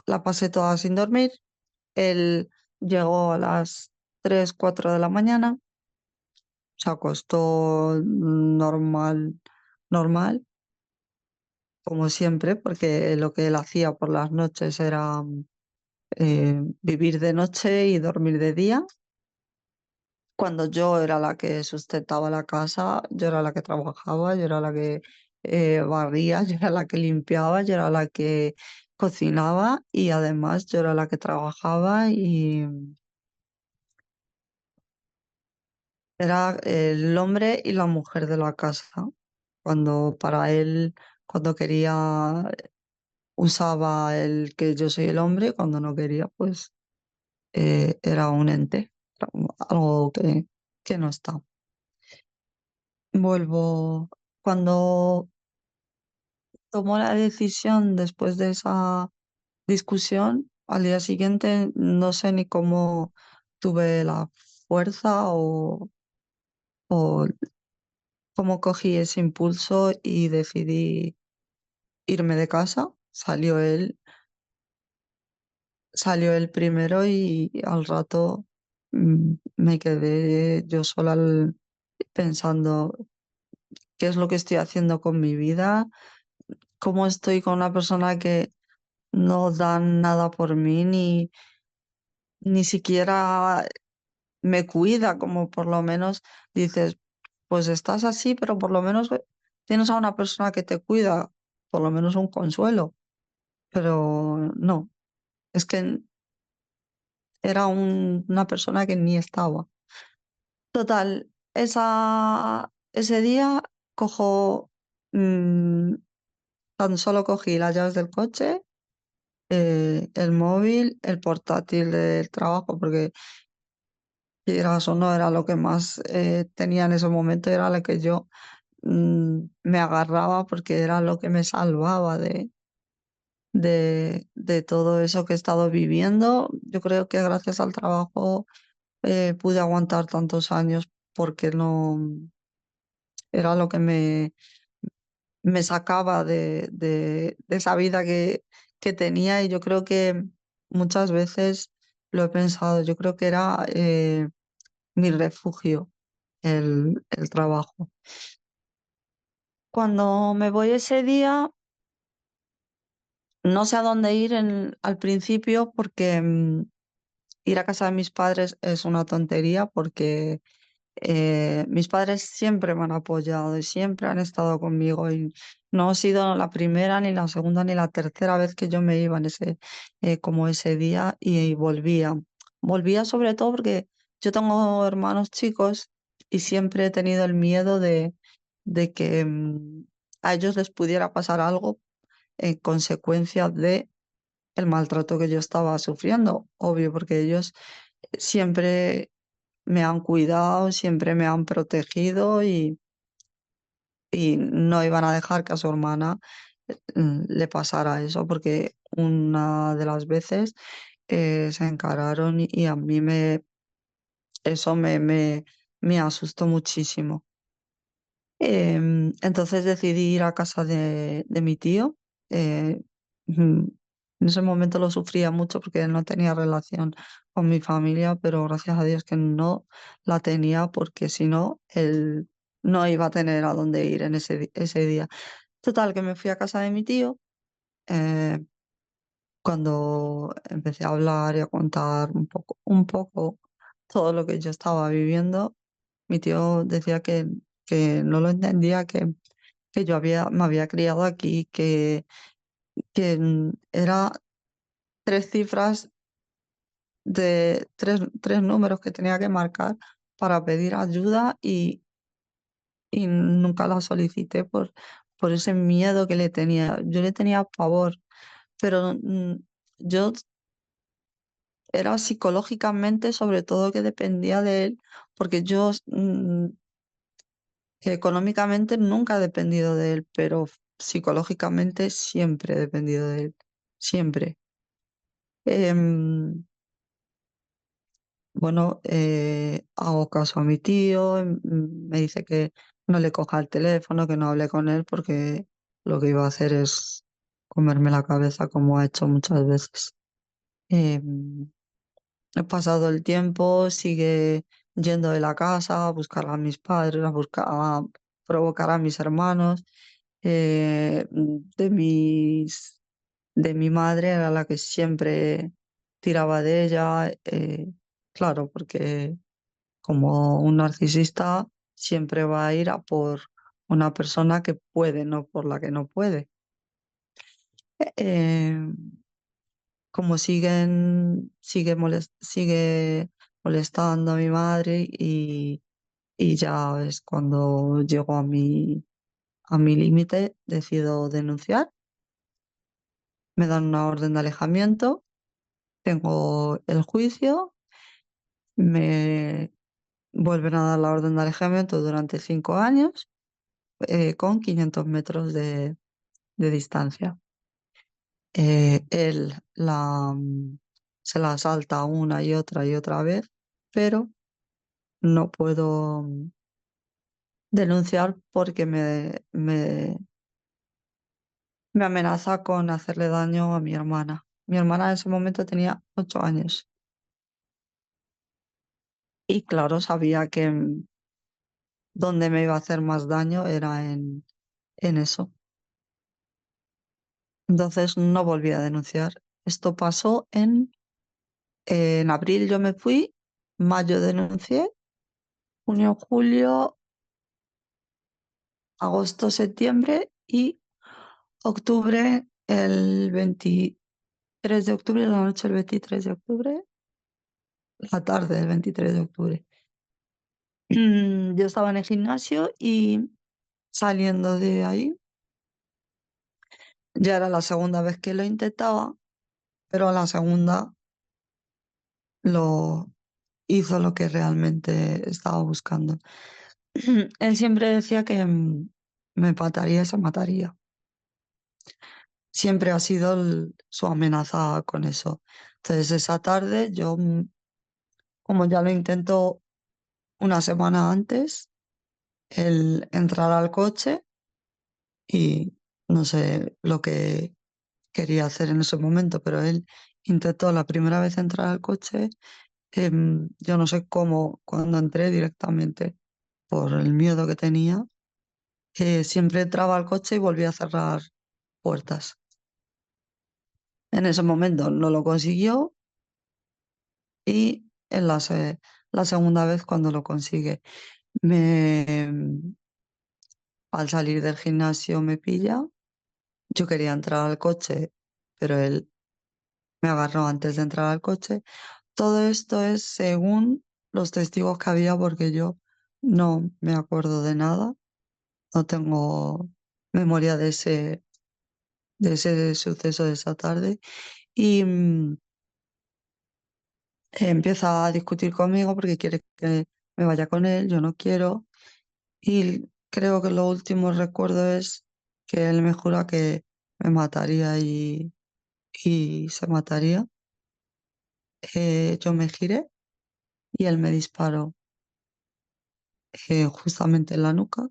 la pasé toda sin dormir. Él llegó a las 3 4 de la mañana, se acostó normal, como siempre, porque lo que él hacía por las noches era vivir de noche y dormir de día. Cuando yo era la que sustentaba la casa, yo era la que trabajaba, yo era la que barría, yo era la que limpiaba, yo era la que cocinaba y además yo era la que trabajaba y era el hombre y la mujer de la casa. Cuando para él, cuando quería, usaba el que yo soy el hombre, cuando no quería, pues era un ente, era algo que no está. Vuelvo, cuando tomó la decisión después de esa discusión, al día siguiente no sé ni cómo tuve la fuerza o cómo cogí ese impulso y decidí irme de casa. Salió él primero y al rato me quedé yo sola pensando qué es lo que estoy haciendo con mi vida, cómo estoy con una persona que no da nada por mí, ni siquiera me cuida, como por lo menos dices, pues estás así, pero por lo menos tienes a una persona que te cuida, por lo menos un consuelo. Pero no, es que era una persona que ni estaba. Total, ese día cojo, mm, tan solo cogí las llaves del coche, el móvil, el portátil del trabajo, porque quieras o no era lo que más tenía en ese momento, era lo que yo me agarraba porque era lo que me salvaba de todo eso que he estado viviendo. Yo creo que gracias al trabajo pude aguantar tantos años porque no era lo que me sacaba de esa vida que tenía y yo creo que muchas veces lo he pensado, yo creo que era mi refugio, el trabajo. Cuando me voy ese día, no sé a dónde ir al principio porque ir a casa de mis padres es una tontería porque mis padres siempre me han apoyado y siempre han estado conmigo y no ha sido la primera, ni la segunda, ni la tercera vez que yo me iba como ese día y volvía. Volvía sobre todo porque yo tengo hermanos chicos y siempre he tenido el miedo de que a ellos les pudiera pasar algo en consecuencia de el maltrato que yo estaba sufriendo, obvio, porque ellos siempre me han cuidado, siempre me han protegido y no iban a dejar que a su hermana le pasara eso, porque una de las veces se encararon y a mí eso me asustó muchísimo. Entonces decidí ir a casa de mi tío. eh, mm, en ese momento lo sufría mucho porque no tenía relación con mi familia, pero gracias a Dios que no la tenía porque si no, él no iba a tener a dónde ir en ese día. Total, que me fui a casa de mi tío. eh, Cuando empecé a hablar y a contar un poco todo lo que yo estaba viviendo, mi tío decía que no lo entendía, que me había criado aquí, que era 3 cifras de tres números que tenía que marcar para pedir ayuda y nunca la solicité por ese miedo que le tenía. Yo le tenía pavor, pero yo era psicológicamente sobre todo que dependía de él, porque yo económicamente nunca he dependido de él, pero psicológicamente siempre he dependido de él, siempre. Em, bueno, hago caso a mi tío, me dice que no le coja el teléfono, que no hable con él, porque lo que iba a hacer es comerme la cabeza como ha hecho muchas veces. Em, He pasado el tiempo, sigue yendo de la casa a buscar a mis padres, a provocar a mis hermanos. De mi madre era la que siempre tiraba de ella, claro, porque como un narcisista siempre va a ir a por una persona que puede, no por la que no puede. Eh, Como sigue molestando a mi madre y ya es cuando llego a mi límite, decido denunciar, me dan una orden de alejamiento, tengo el juicio, me vuelven a dar la orden de alejamiento durante 5 años, con 500 metros de distancia. Él se la salta una y otra vez, pero no puedo denunciar porque me amenaza con hacerle daño a mi hermana. Mi hermana en ese momento tenía 8 años y claro, sabía que donde me iba a hacer más daño era en eso. Entonces no volví a denunciar. Esto pasó en abril yo me fui, mayo denuncié, junio, julio, agosto, septiembre y octubre, el 23 de octubre, la noche del 23 de octubre, la tarde del 23 de octubre. Yo estaba en el gimnasio y saliendo de ahí, ya era la segunda vez que lo intentaba, pero a la segunda lo hizo lo que realmente estaba buscando. Él siempre decía que me mataría y se mataría. Siempre ha sido su amenaza con eso. Entonces esa tarde yo, como ya lo intentó una semana antes, el entrar al coche y no sé lo que quería hacer en ese momento, pero él intentó la primera vez entrar al coche. Yo no sé cómo, cuando entré directamente por el miedo que tenía, siempre entraba al coche y volvía a cerrar puertas. En ese momento no lo consiguió y la segunda vez cuando lo consigue, me, al salir del gimnasio me pilla. Yo quería entrar al coche, pero él me agarró antes de entrar al coche. Todo esto es según los testigos que había porque yo no me acuerdo de nada, no tengo memoria de ese suceso de esa tarde y empieza a discutir conmigo porque quiere que me vaya con él, yo no quiero. Y creo que lo último recuerdo es que él me jura que me mataría y se mataría. Yo me giré y él me disparó justamente en la nuca,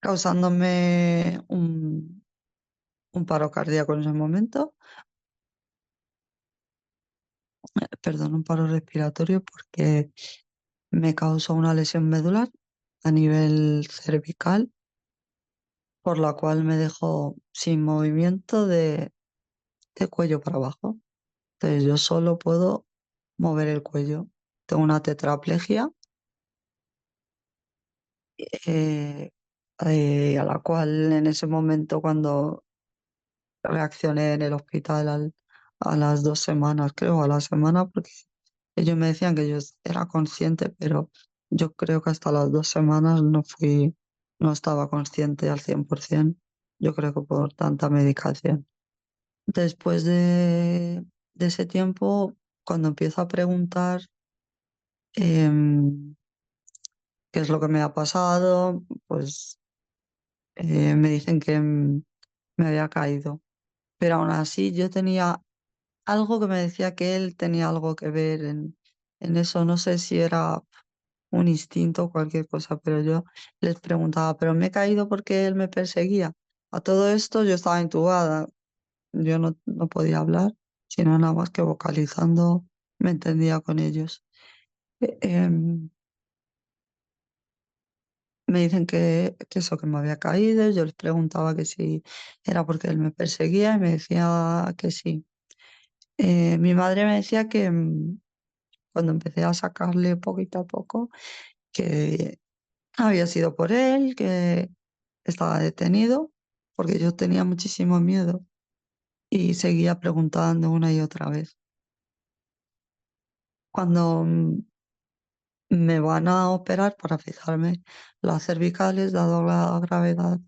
causándome un paro cardíaco en ese momento, perdón, un paro respiratorio porque me causó una lesión medular a nivel cervical, por la cual me dejó sin movimiento de cuello para abajo. Entonces yo solo puedo mover el cuello. Tengo una tetraplegia eh, a la cual en ese momento cuando reaccioné en el hospital a las 2 semanas, creo, a la semana, porque ellos me decían que yo era consciente, pero yo creo que hasta las 2 semanas no estaba consciente al 100%. Yo creo que por tanta medicación. Después de ese tiempo, cuando empiezo a preguntar em, qué es lo que me ha pasado, pues me dicen que me había caído. Pero aún así yo tenía algo que me decía que él tenía algo que ver en eso. No sé si era un instinto o cualquier cosa, pero yo les preguntaba, ¿pero me he caído porque él me perseguía? A todo esto yo estaba intubada, yo no podía hablar, sino nada más que vocalizando me entendía con ellos. Eh, em, Me dicen que eso, que me había caído, yo les preguntaba que si era porque él me perseguía y me decía que sí. Mi madre me decía que cuando empecé a sacarle poquito a poco, que había sido por él, que estaba detenido, porque yo tenía muchísimo miedo y seguía preguntando una y otra vez. Cuando me van a operar para fijarme las cervicales, dado la gravedad,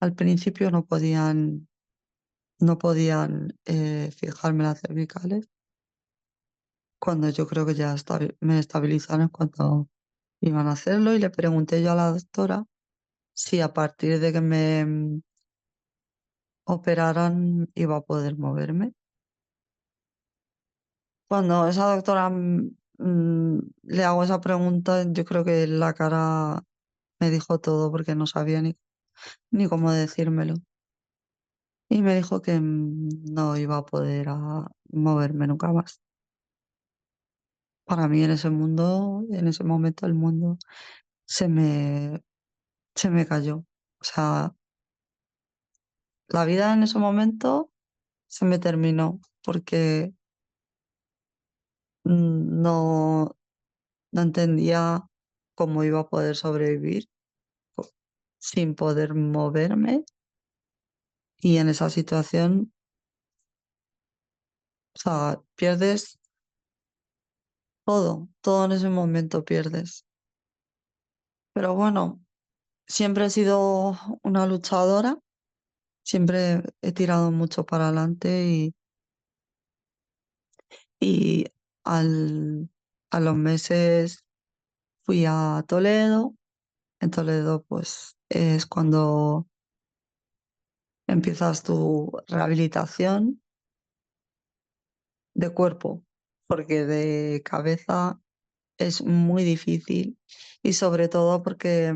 al principio no podían fijarme las cervicales. Cuando yo creo que ya me estabilizaron cuando iban a hacerlo y le pregunté yo a la doctora si a partir de que me operaran iba a poder moverme. Cuando esa doctora le hago esa pregunta, yo creo que la cara me dijo todo porque no sabía ni cómo decírmelo. Y me dijo que no iba a poder moverme nunca más. Para mí en ese mundo, en ese momento el mundo se me, se me cayó. O sea, la vida en ese momento se me terminó porque no, no entendía cómo iba a poder sobrevivir co- sin poder moverme y en esa situación, o sea, pierdes todo en ese momento pierdes. Pero bueno, siempre he sido una luchadora, siempre he tirado mucho para adelante y al, a los meses fui a Toledo. En Toledo, pues es cuando empiezas tu rehabilitación de cuerpo, porque de cabeza es muy difícil y sobre todo porque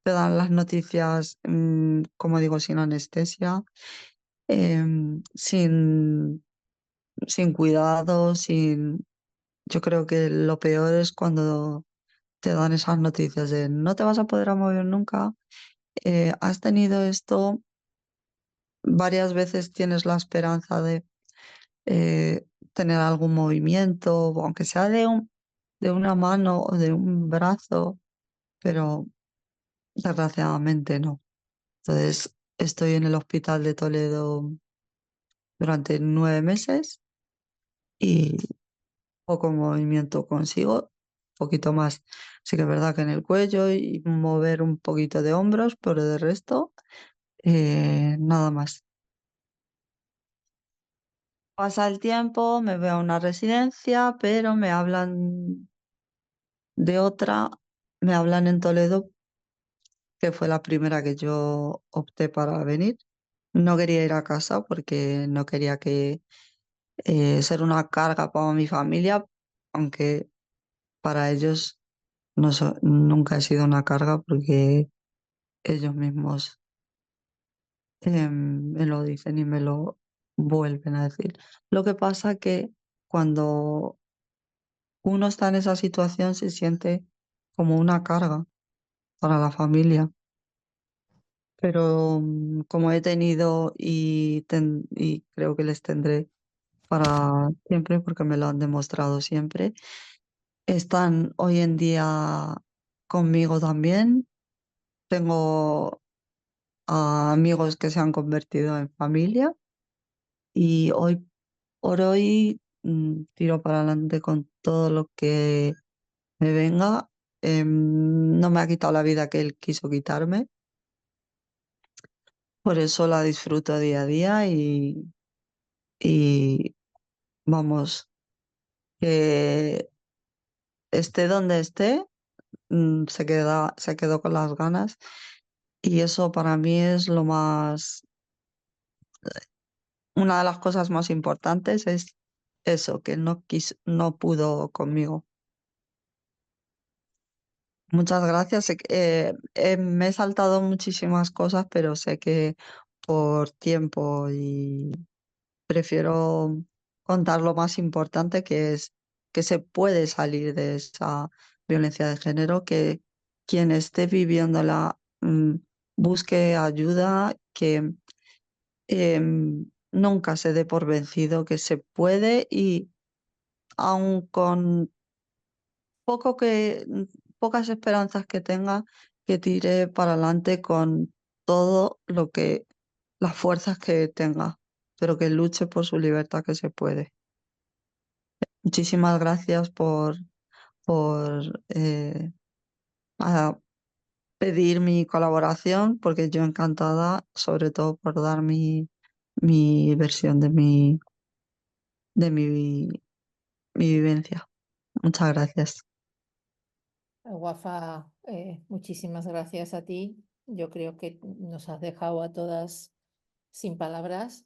te dan las noticias, como digo, sin anestesia, sin cuidado, Yo creo que lo peor es cuando te dan esas noticias de no te vas a poder mover nunca, has tenido esto, varias veces tienes la esperanza de eh, tener algún movimiento, aunque sea de una mano o de un brazo, pero desgraciadamente no. Entonces, estoy en el hospital de Toledo durante 9 meses y poco movimiento consigo, poquito más. Sí que es verdad que en el cuello y mover un poquito de hombros, pero de resto Nada más. Pasa el tiempo, me veo a una residencia, pero me hablan de otra, me hablan en Toledo, que fue la primera que yo opté para venir. No quería ir a casa porque no quería que ser una carga para mi familia, aunque para ellos nunca he sido una carga porque ellos mismos me lo dicen y me lo vuelven a decir. Lo que pasa que cuando uno está en esa situación se siente como una carga para la familia. Pero como he tenido y creo que les tendré para siempre, porque me lo han demostrado siempre, están hoy en día conmigo también. Tengo amigos que se han convertido en familia y hoy por hoy tiro para adelante con todo lo que me venga. No me ha quitado la vida que él quiso quitarme, por eso la disfruto día a día y vamos, que esté donde esté, se quedó con las ganas y eso para mí es una de las cosas más importantes es eso, que no pudo conmigo. Muchas gracias. Me he saltado muchísimas cosas, pero sé que por tiempo y prefiero contar lo más importante, que es que se puede salir de esa violencia de género, que quien esté viviéndola busque ayuda, que nunca se dé por vencido, que se puede y aun con poco pocas esperanzas que tenga, que tire para adelante con todo las fuerzas que tenga, pero que luche por su libertad, que se puede. Muchísimas gracias por a pedir mi colaboración, porque yo encantada, sobre todo por dar mi versión de mi vivencia. Muchas gracias. Wafa, muchísimas gracias a ti. Yo creo que nos has dejado a todas sin palabras.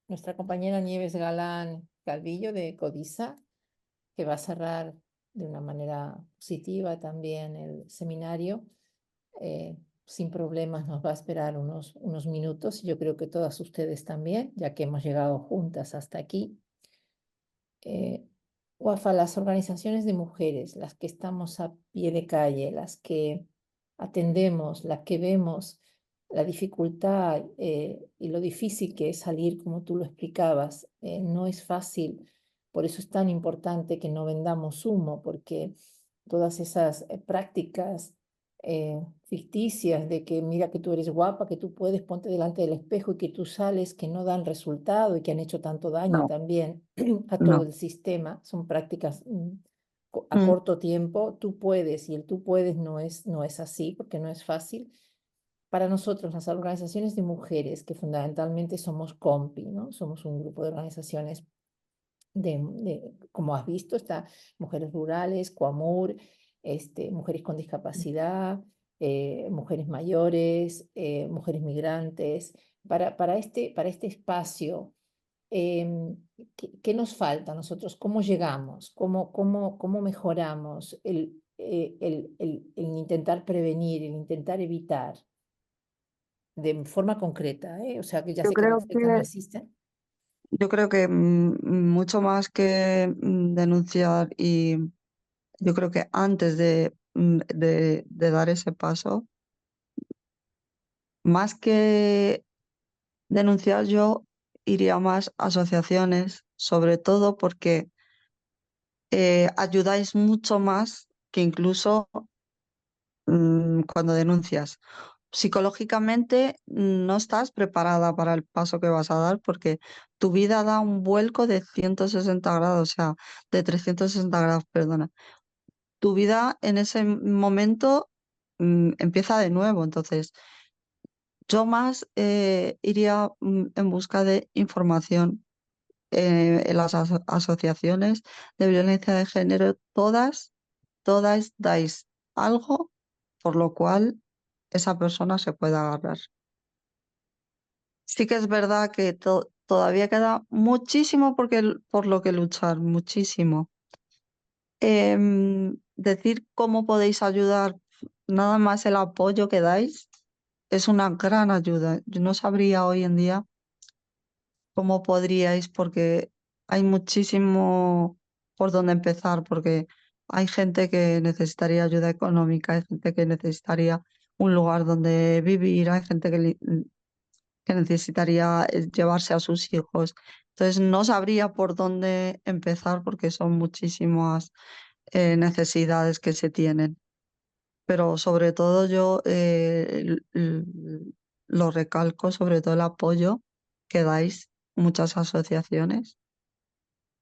Nuestra compañera Nieves Galán Calvillo de Codisa, que va a cerrar de una manera positiva también el seminario. Sin problemas nos va a esperar unos minutos. Yo creo que todas ustedes también, ya que hemos llegado juntas hasta aquí. Wafa, las organizaciones de mujeres, las que estamos a pie de calle, las que atendemos, las que vemos la dificultad y lo difícil que es salir, como tú lo explicabas, no es fácil. Por eso es tan importante que no vendamos humo, porque todas esas prácticas ficticias de que mira que tú eres guapa, que tú puedes, ponte delante del espejo y que tú sales, que no dan resultado y que han hecho tanto daño No, también a todo no. el sistema. Son prácticas a Mm, corto tiempo. Tú puedes y el tú puedes no es así porque no es fácil. Para nosotros, las organizaciones de mujeres, que fundamentalmente somos COMPI, ¿no? Somos un grupo de organizaciones como has visto, está Mujeres Rurales, Coamur, mujeres con discapacidad, mujeres mayores, mujeres migrantes. Para este espacio, ¿qué nos falta a nosotros? ¿Cómo llegamos? ¿Cómo mejoramos el intentar prevenir, el intentar evitar de forma concreta? O sea, que ya Yo sé que creo recetas no que, existen. yo creo que mucho más que denunciar y yo creo que antes de dar ese paso, más que denunciar, yo iría más a asociaciones, sobre todo porque ayudáis mucho más que incluso cuando denuncias. Psicológicamente no estás preparada para el paso que vas a dar porque tu vida da un vuelco de 160 grados, o sea, de 360 grados, perdona. Tu vida en ese momento empieza de nuevo. Entonces, yo más iría en busca de información en las asociaciones de violencia de género. Todas dais algo por lo cual esa persona se puede agarrar. Sí que es verdad que todavía queda muchísimo por lo que luchar, muchísimo. Decir cómo podéis ayudar, nada más el apoyo que dais es una gran ayuda. Yo no sabría hoy en día cómo podríais, porque hay muchísimo por donde empezar, porque hay gente que necesitaría ayuda económica, hay gente que necesitaría un lugar donde vivir, hay gente que necesitaría llevarse a sus hijos. Entonces no sabría por dónde empezar porque son muchísimas necesidades que se tienen. Pero sobre todo yo lo recalco, sobre todo el apoyo que dais muchas asociaciones.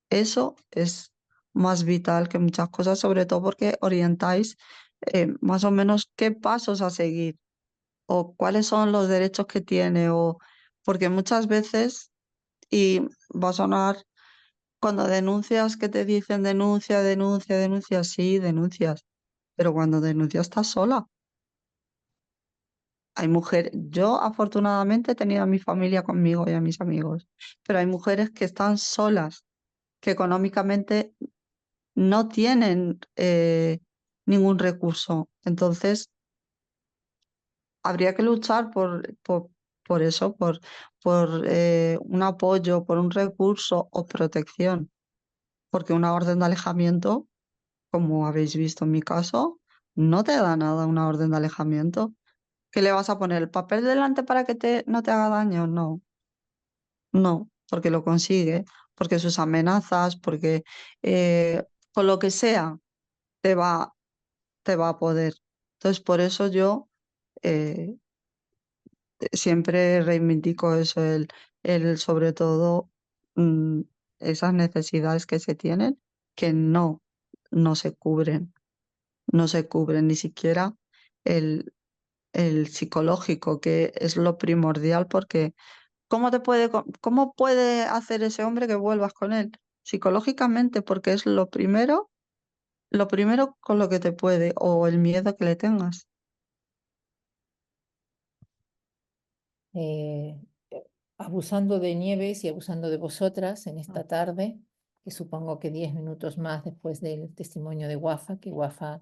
Eso es más vital que muchas cosas, sobre todo porque orientáis más o menos qué pasos a seguir o cuáles son los derechos que tiene, o porque muchas veces, y va a sonar, cuando denuncias que te dicen denuncia, denuncia, denuncia, sí, denuncias, pero cuando denuncias estás sola. Hay mujeres, yo afortunadamente he tenido a mi familia conmigo y a mis amigos, pero hay mujeres que están solas, que económicamente no tienen ningún recurso. Entonces, habría que luchar por eso, por un apoyo, por un recurso o protección, porque una orden de alejamiento, como habéis visto en mi caso, no te da nada una orden de alejamiento. ¿Qué le vas a poner? ¿El papel delante para que no te haga daño? No, no, porque lo consigue, porque sus amenazas, porque con lo que sea te va, te va a poder. Entonces, por eso yo eh, siempre reivindico eso, el sobre todo mm, esas necesidades que se tienen que no se cubren, no se cubren ni siquiera el, el psicológico, que es lo primordial, porque cómo puede hacer ese hombre que vuelvas con él? Psicológicamente, porque es lo primero con lo que te puede, o el miedo que le tengas. eh, Abusando de Nieves y abusando de vosotras en esta tarde, que supongo que 10 minutos más después del testimonio de Wafa, que Wafa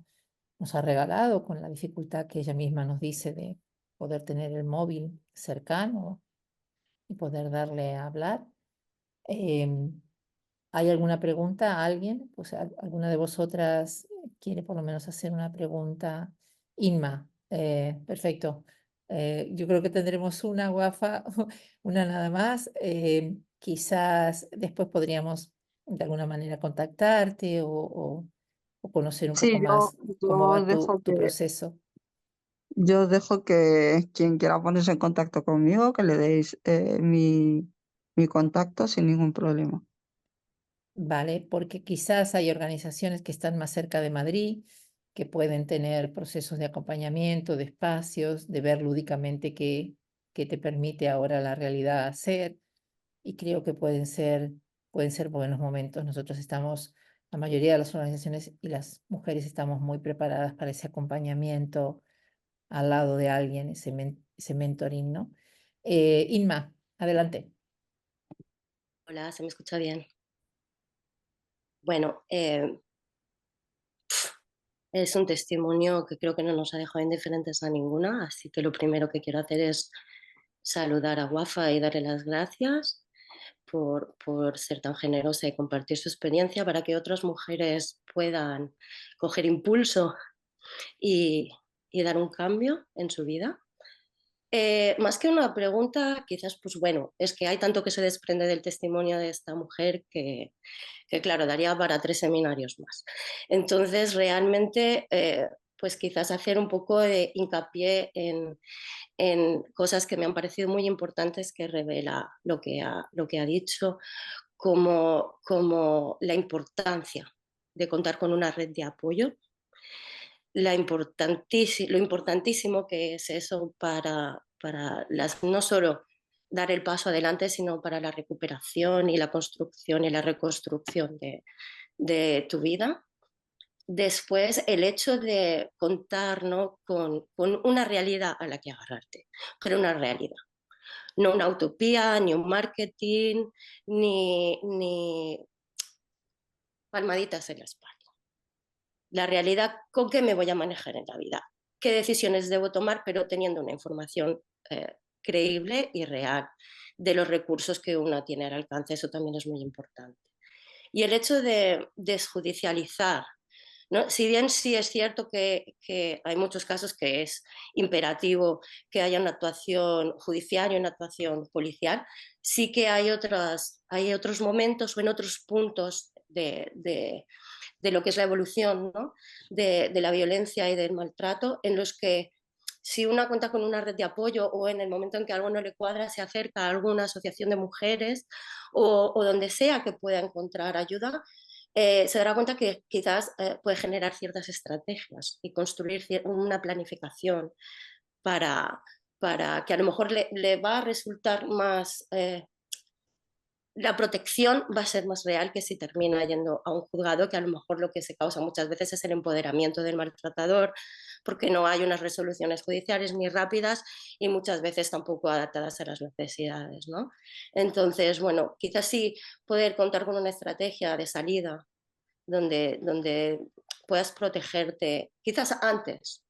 nos ha regalado con la dificultad que ella misma nos dice de poder tener el móvil cercano y poder darle a hablar. ¿Hay alguna pregunta a alguien? Pues alguna de vosotras quiere por lo menos hacer una pregunta. Inma, perfecto. Yo creo que tendremos una guafa, una nada más. Quizás después podríamos de alguna manera contactarte o conocer un poco Sí, más cómo va dejo tu proceso. yo dejo que quien quiera ponerse en contacto conmigo, que le deis mi contacto sin ningún problema. ¿Vale? Porque quizás hay organizaciones que están más cerca de Madrid, que pueden tener procesos de acompañamiento, de espacios, de ver lúdicamente qué te permite ahora la realidad hacer, y creo que pueden ser buenos momentos. Nosotros estamos, la mayoría de las organizaciones y las mujeres estamos muy preparadas para ese acompañamiento al lado de alguien, ese mentoring, ¿no? Inma, adelante. Hola, ¿se me escucha bien? Bueno, es un testimonio que creo que no nos ha dejado indiferentes a ninguna, así que lo primero que quiero hacer es saludar a Wafa y darle las gracias por ser tan generosa y compartir su experiencia para que otras mujeres puedan coger impulso y, y dar un cambio en su vida. Más que una pregunta, quizás, pues bueno, es que hay tanto que se desprende del testimonio de esta mujer que claro, daría para 3 seminarios más. Entonces, realmente, pues quizás hacer un poco de hincapié en cosas que me han parecido muy importantes que revela lo que ha dicho, como la importancia de contar con una red de apoyo, lo importantísimo que es eso para no solo dar el paso adelante, sino para la recuperación y la construcción y la reconstrucción de tu vida. Después, el hecho de contar, ¿no?, con una realidad a la que agarrarte, pero una realidad, no una utopía, ni un marketing, ni palmaditas en la espalda. La realidad, con qué me voy a manejar en la vida, qué decisiones debo tomar, pero teniendo una información creíble y real de los recursos que uno tiene al alcance. Eso también es muy importante. Y el hecho de desjudicializar, ¿no? Si bien sí es cierto que hay muchos casos que es imperativo que haya una actuación judicial y una actuación policial, sí que hay otros momentos o en otros puntos de lo que es la evolución, ¿no?, de la violencia y del maltrato, en los que si una cuenta con una red de apoyo o en el momento en que algo no le cuadra se acerca a alguna asociación de mujeres o donde sea que pueda encontrar ayuda, se dará cuenta que quizás puede generar ciertas estrategias y construir una planificación para que a lo mejor le va a resultar más... la protección va a ser más real que si termina yendo a un juzgado, que a lo mejor lo que se causa muchas veces es el empoderamiento del maltratador, porque no hay unas resoluciones judiciales ni rápidas y muchas veces tampoco adaptadas a las necesidades, ¿no? Entonces, bueno, quizás sí poder contar con una estrategia de salida donde puedas protegerte, quizás antes.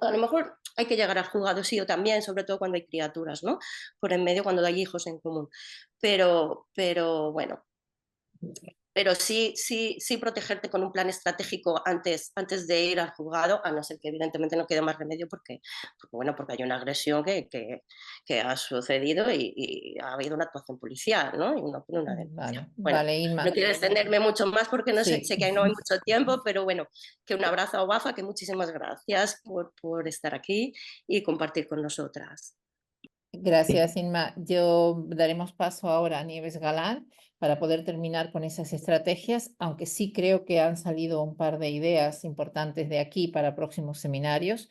A lo mejor hay que llegar al juzgado, sí, o también, sobre todo cuando hay criaturas, ¿no?, por en medio, cuando hay hijos en común. Pero bueno, pero sí protegerte con un plan estratégico antes de ir al juzgado, a no ser que evidentemente no quede más remedio porque hay una agresión que ha sucedido y ha habido una actuación policial, ¿no?, y una denuncia. Bueno, Vale, Inma. no quiero extenderme mucho más porque no sé Sí. que no hay mucho tiempo, pero bueno, que un abrazo a Wafa, que muchísimas gracias por estar aquí y compartir con nosotras. Gracias, Inma. Yo daremos paso ahora a Nieves Galán para poder terminar con esas estrategias, aunque sí creo que han salido un par de ideas importantes de aquí para próximos seminarios.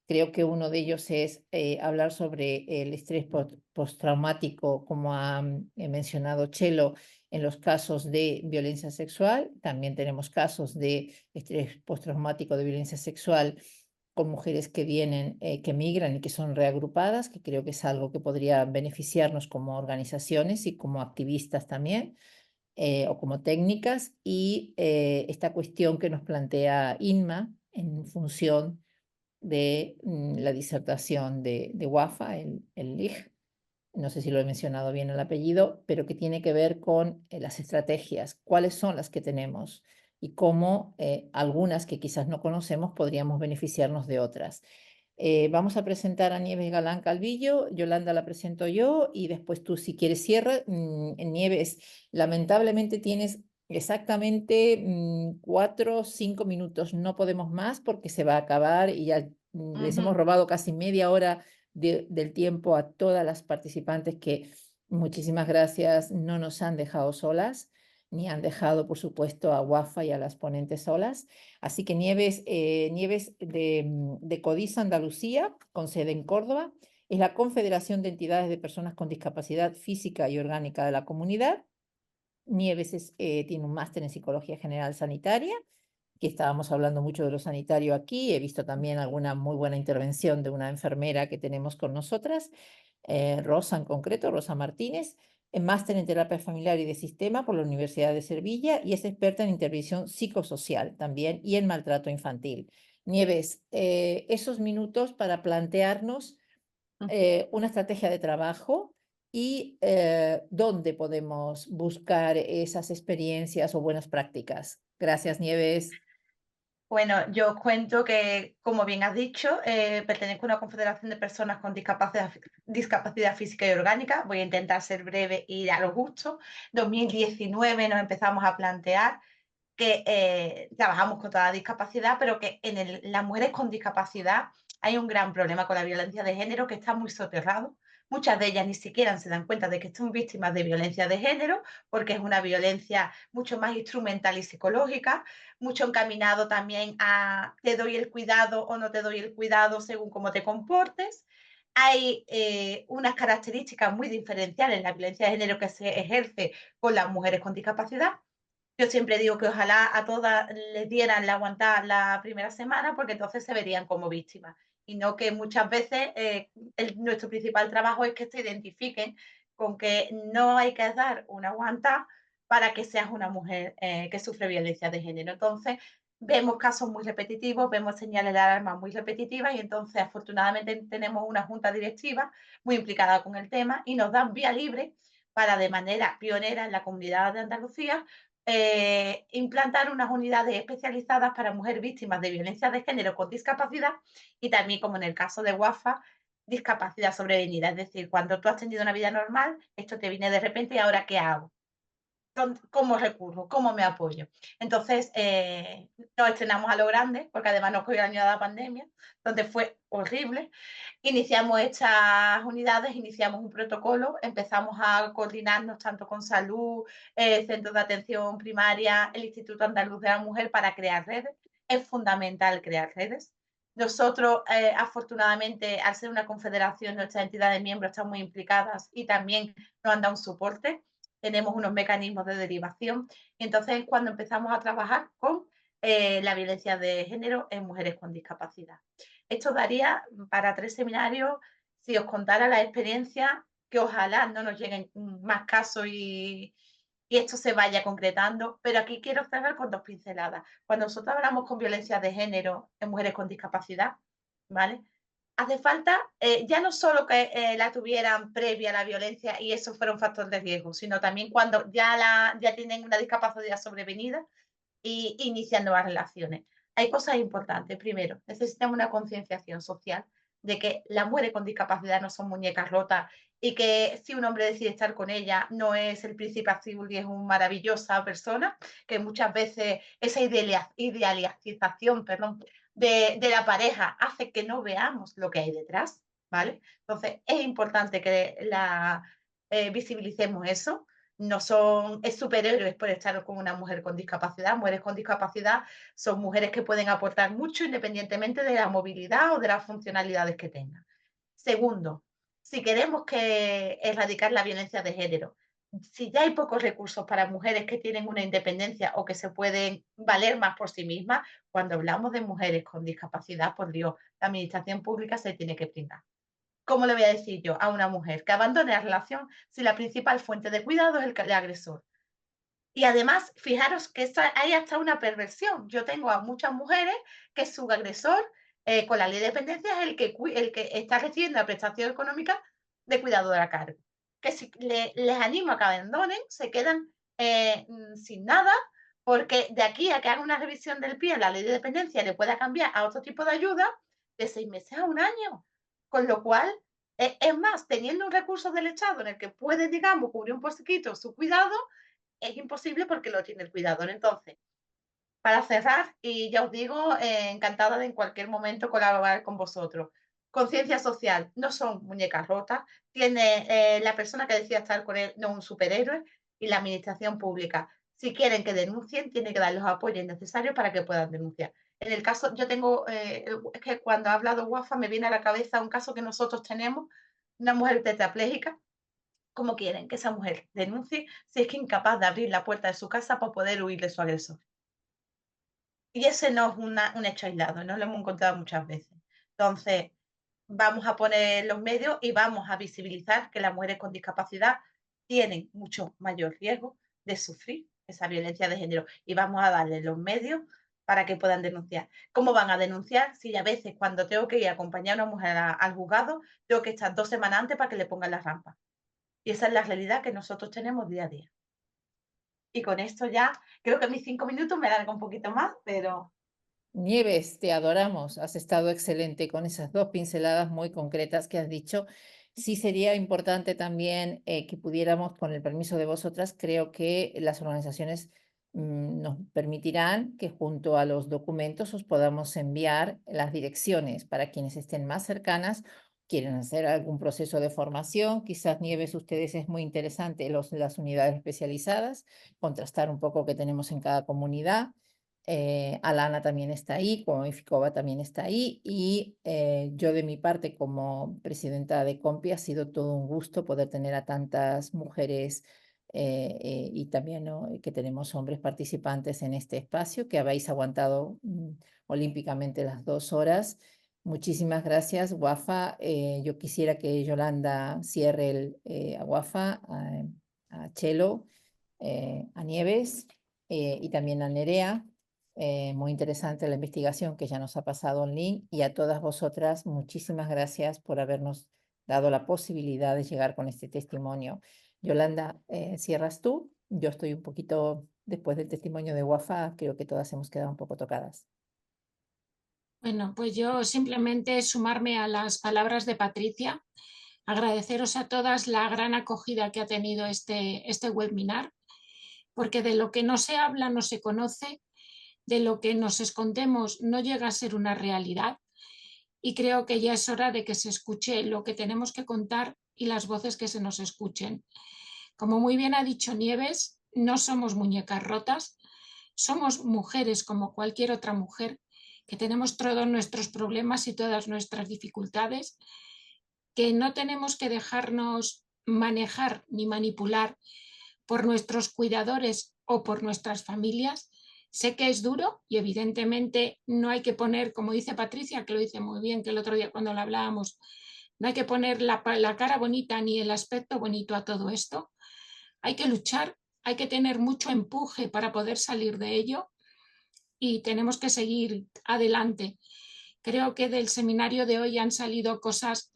Creo que uno de ellos es hablar sobre el estrés postraumático, como ha mencionado Chelo, en los casos de violencia sexual. También tenemos casos de estrés postraumático de violencia sexual con mujeres que vienen, que migran y que son reagrupadas, que creo que es algo que podría beneficiarnos como organizaciones y como activistas también, o como técnicas, y esta cuestión que nos plantea Inma en función de la disertación de Wafa, el LIG, no sé si lo he mencionado bien el apellido, pero que tiene que ver con las estrategias, cuáles son las que tenemos y cómo algunas que quizás no conocemos podríamos beneficiarnos de otras. Vamos a presentar a Nieves Galán Calvillo. Yolanda, la presento yo y después tú, si quieres, cierra. Nieves, lamentablemente tienes exactamente 4 o 5 minutos. No podemos más porque se va a acabar y ya les hemos robado casi media hora del tiempo a todas las participantes que, muchísimas gracias, no nos han dejado solas, ni han dejado, por supuesto, a Wafa y a las ponentes solas. Así que Nieves de CODIS Andalucía, con sede en Córdoba, es la Confederación de Entidades de Personas con Discapacidad Física y Orgánica de la Comunidad. Nieves tiene un máster en Psicología General Sanitaria, que estábamos hablando mucho de lo sanitario aquí. He visto también alguna muy buena intervención de una enfermera que tenemos con nosotras, Rosa en concreto, Rosa Martínez, en máster en terapia familiar y de sistema por la Universidad de Sevilla, y es experta en intervención psicosocial también y en maltrato infantil. Nieves, esos minutos para plantearnos una estrategia de trabajo y dónde podemos buscar esas experiencias o buenas prácticas. Gracias, Nieves. Bueno, yo os cuento que, como bien has dicho, pertenezco a una confederación de personas con discapacidad física y orgánica. Voy a intentar ser breve y a lo justo. En 2019 nos empezamos a plantear que trabajamos con toda la discapacidad, pero que en las mujeres con discapacidad hay un gran problema con la violencia de género que está muy Muchas de ellas ni siquiera se dan cuenta de que son víctimas de violencia de género, porque es una violencia mucho más instrumental y psicológica, mucho encaminado también a te doy el cuidado o no te doy el cuidado según cómo te comportes. Hay unas características muy diferenciales en la violencia de género que se ejerce con las mujeres con discapacidad. Yo siempre digo que ojalá a todas les dieran la aguantar la primera semana, porque entonces se verían como víctimas. Y no que muchas veces nuestro principal trabajo es que se identifiquen con que no hay que dar una aguantar para que seas una mujer que sufre violencia de género. Entonces, vemos casos muy repetitivos, vemos señales de alarma muy repetitivas y entonces afortunadamente tenemos una junta directiva muy implicada con el tema y nos dan vía libre para de manera pionera en la comunidad de Andalucía implantar unas unidades especializadas para mujeres víctimas de violencia de género con discapacidad y también, como en el caso de WAFA, discapacidad sobrevenida. Es decir, cuando tú has tenido una vida normal, esto te viene de repente y ahora ¿qué hago? ¿Cómo recurro? ¿Cómo me apoyo? Entonces, nos estrenamos a lo grande, porque además nos cogió el año de la pandemia, donde fue horrible. Iniciamos estas unidades, iniciamos un protocolo, empezamos a coordinarnos tanto con salud, centros de atención primaria, el Instituto Andaluz de la Mujer para crear redes. Es fundamental crear redes. Nosotros, afortunadamente, al ser una confederación, nuestras entidades miembros están muy implicadas y también nos han dado un soporte. Tenemos unos mecanismos de derivación. Y entonces, cuando empezamos a trabajar con la violencia de género en mujeres con discapacidad. Esto daría para 3 seminarios si os contara la experiencia, que ojalá no nos lleguen más casos y esto se vaya concretando, pero aquí quiero cerrar con 2 pinceladas. Cuando nosotros hablamos con violencia de género en mujeres con discapacidad, ¿vale? Hace falta ya no solo que la tuvieran previa a la violencia y eso fuera un factor de riesgo, sino también cuando ya tienen una discapacidad sobrevenida y inician nuevas relaciones. Hay cosas importantes. Primero, necesitamos una concienciación social de que las mujeres con discapacidad no son muñecas rotas y que si un hombre decide estar con ella no es el príncipe azul y es una maravillosa persona, que muchas veces esa idealización de la pareja hace que no veamos lo que hay detrás, ¿vale? Entonces, es importante que visibilicemos eso. No son superhéroes por estar con una mujer con discapacidad. Mujeres con discapacidad son mujeres que pueden aportar mucho independientemente de la movilidad o de las funcionalidades que tengan. Segundo, si queremos erradicar la violencia de género, si ya hay pocos recursos para mujeres que tienen una independencia o que se pueden valer más por sí mismas, cuando hablamos de mujeres con discapacidad, por Dios, la administración pública se tiene que brindar. ¿Cómo le voy a decir yo a una mujer que abandone la relación si la principal fuente de cuidado es el agresor? Y además, fijaros que hay hasta una perversión. Yo tengo a muchas mujeres que su agresor, con la ley de dependencia, es el que está recibiendo la prestación económica de cuidadora a cargo. Que si les animo a que abandonen, se quedan sin nada, porque de aquí a que haga una revisión del PIE, la ley de dependencia le pueda cambiar a otro tipo de ayuda, de 6 meses a un año. Con lo cual, es más, teniendo un recurso del Estado en el que puede, digamos, cubrir un poquito su cuidado, es imposible porque lo tiene el cuidador. Entonces, para cerrar, y ya os digo, encantada de en cualquier momento colaborar con vosotros. Conciencia social, no son muñecas rotas, tiene la persona que decida estar con él, no un superhéroe, y la administración pública. Si quieren que denuncien, tiene que dar los apoyos necesarios para que puedan denunciar. En el caso, yo tengo, es que cuando ha hablado WAFA me viene a la cabeza un caso que nosotros tenemos, una mujer tetrapléjica. ¿Cómo quieren que esa mujer denuncie si es que incapaz de abrir la puerta de su casa para poder huir de su agresor? Y ese no es un hecho aislado, no lo hemos encontrado muchas veces. Entonces, vamos a poner los medios y vamos a visibilizar que las mujeres con discapacidad tienen mucho mayor riesgo de sufrir esa violencia de género y vamos a darles los medios para que puedan denunciar. ¿Cómo van a denunciar si a veces cuando tengo que ir a acompañar a una mujer al juzgado, tengo que estar 2 semanas antes para que le pongan la rampa? Y esa es la realidad que nosotros tenemos día a día. Y con esto ya, creo que mis 5 minutos me largo un poquito más, pero Nieves, te adoramos. Has estado excelente con esas 2 pinceladas muy concretas que has dicho. Sí sería importante también que pudiéramos, con el permiso de vosotras, creo que las organizaciones nos permitirán que junto a los documentos os podamos enviar las direcciones para quienes estén más cercanas quieren hacer algún proceso de formación. Quizás, Nieves, ustedes es muy interesante las unidades especializadas, contrastar un poco qué tenemos en cada comunidad. Alana también está ahí, como Ificova también está ahí, y yo de mi parte como presidenta de COMPI ha sido todo un gusto poder tener a tantas mujeres y también, ¿no?, que tenemos hombres participantes en este espacio, que habéis aguantado olímpicamente las 2 horas. Muchísimas gracias, Wafa. Yo quisiera que Yolanda cierre a Wafa, a Chelo, a Nieves y también a Nerea. Muy interesante la investigación que ya nos ha pasado el link, y a todas vosotras, muchísimas gracias por habernos dado la posibilidad de llegar con este testimonio. Yolanda, cierras tú. Yo estoy un poquito, después del testimonio de Wafa, creo que todas hemos quedado un poco tocadas. Bueno, pues yo simplemente sumarme a las palabras de Patricia, agradeceros a todas la gran acogida que ha tenido este webinar, porque de lo que no se habla no se conoce, de lo que nos escondemos no llega a ser una realidad, y creo que ya es hora de que se escuche lo que tenemos que contar y las voces que se nos escuchen. Como muy bien ha dicho Nieves, no somos muñecas rotas, somos mujeres como cualquier otra mujer, que tenemos todos nuestros problemas y todas nuestras dificultades, que no tenemos que dejarnos manejar ni manipular por nuestros cuidadores o por nuestras familias. Sé que es duro y evidentemente no hay que poner, como dice Patricia, que lo dice muy bien, que el otro día cuando lo hablábamos, no hay que poner la cara bonita ni el aspecto bonito a todo esto. Hay que luchar, hay que tener mucho empuje para poder salir de ello y tenemos que seguir adelante. Creo que del seminario de hoy han salido cosas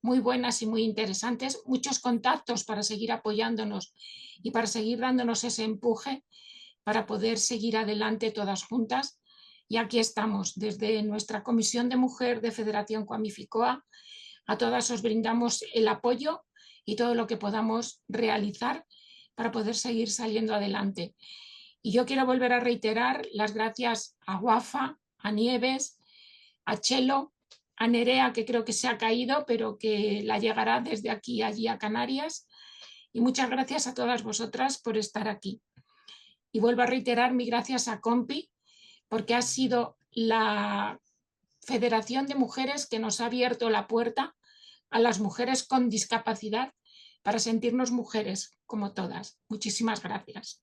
muy buenas y muy interesantes, muchos contactos para seguir apoyándonos y para seguir dándonos ese empuje para poder seguir adelante todas juntas. Y aquí estamos, desde nuestra Comisión de Mujer de Federación Coamificoa, a todas os brindamos el apoyo y todo lo que podamos realizar para poder seguir saliendo adelante. Y yo quiero volver a reiterar las gracias a Wafa, a Nieves, a Chelo, a Nerea, que creo que se ha caído, pero que la llegará desde aquí allí a Canarias. Y muchas gracias a todas vosotras por estar aquí. Y vuelvo a reiterar mi gracias a COMPI, porque ha sido la Federación de Mujeres que nos ha abierto la puerta a las mujeres con discapacidad para sentirnos mujeres como todas. Muchísimas gracias.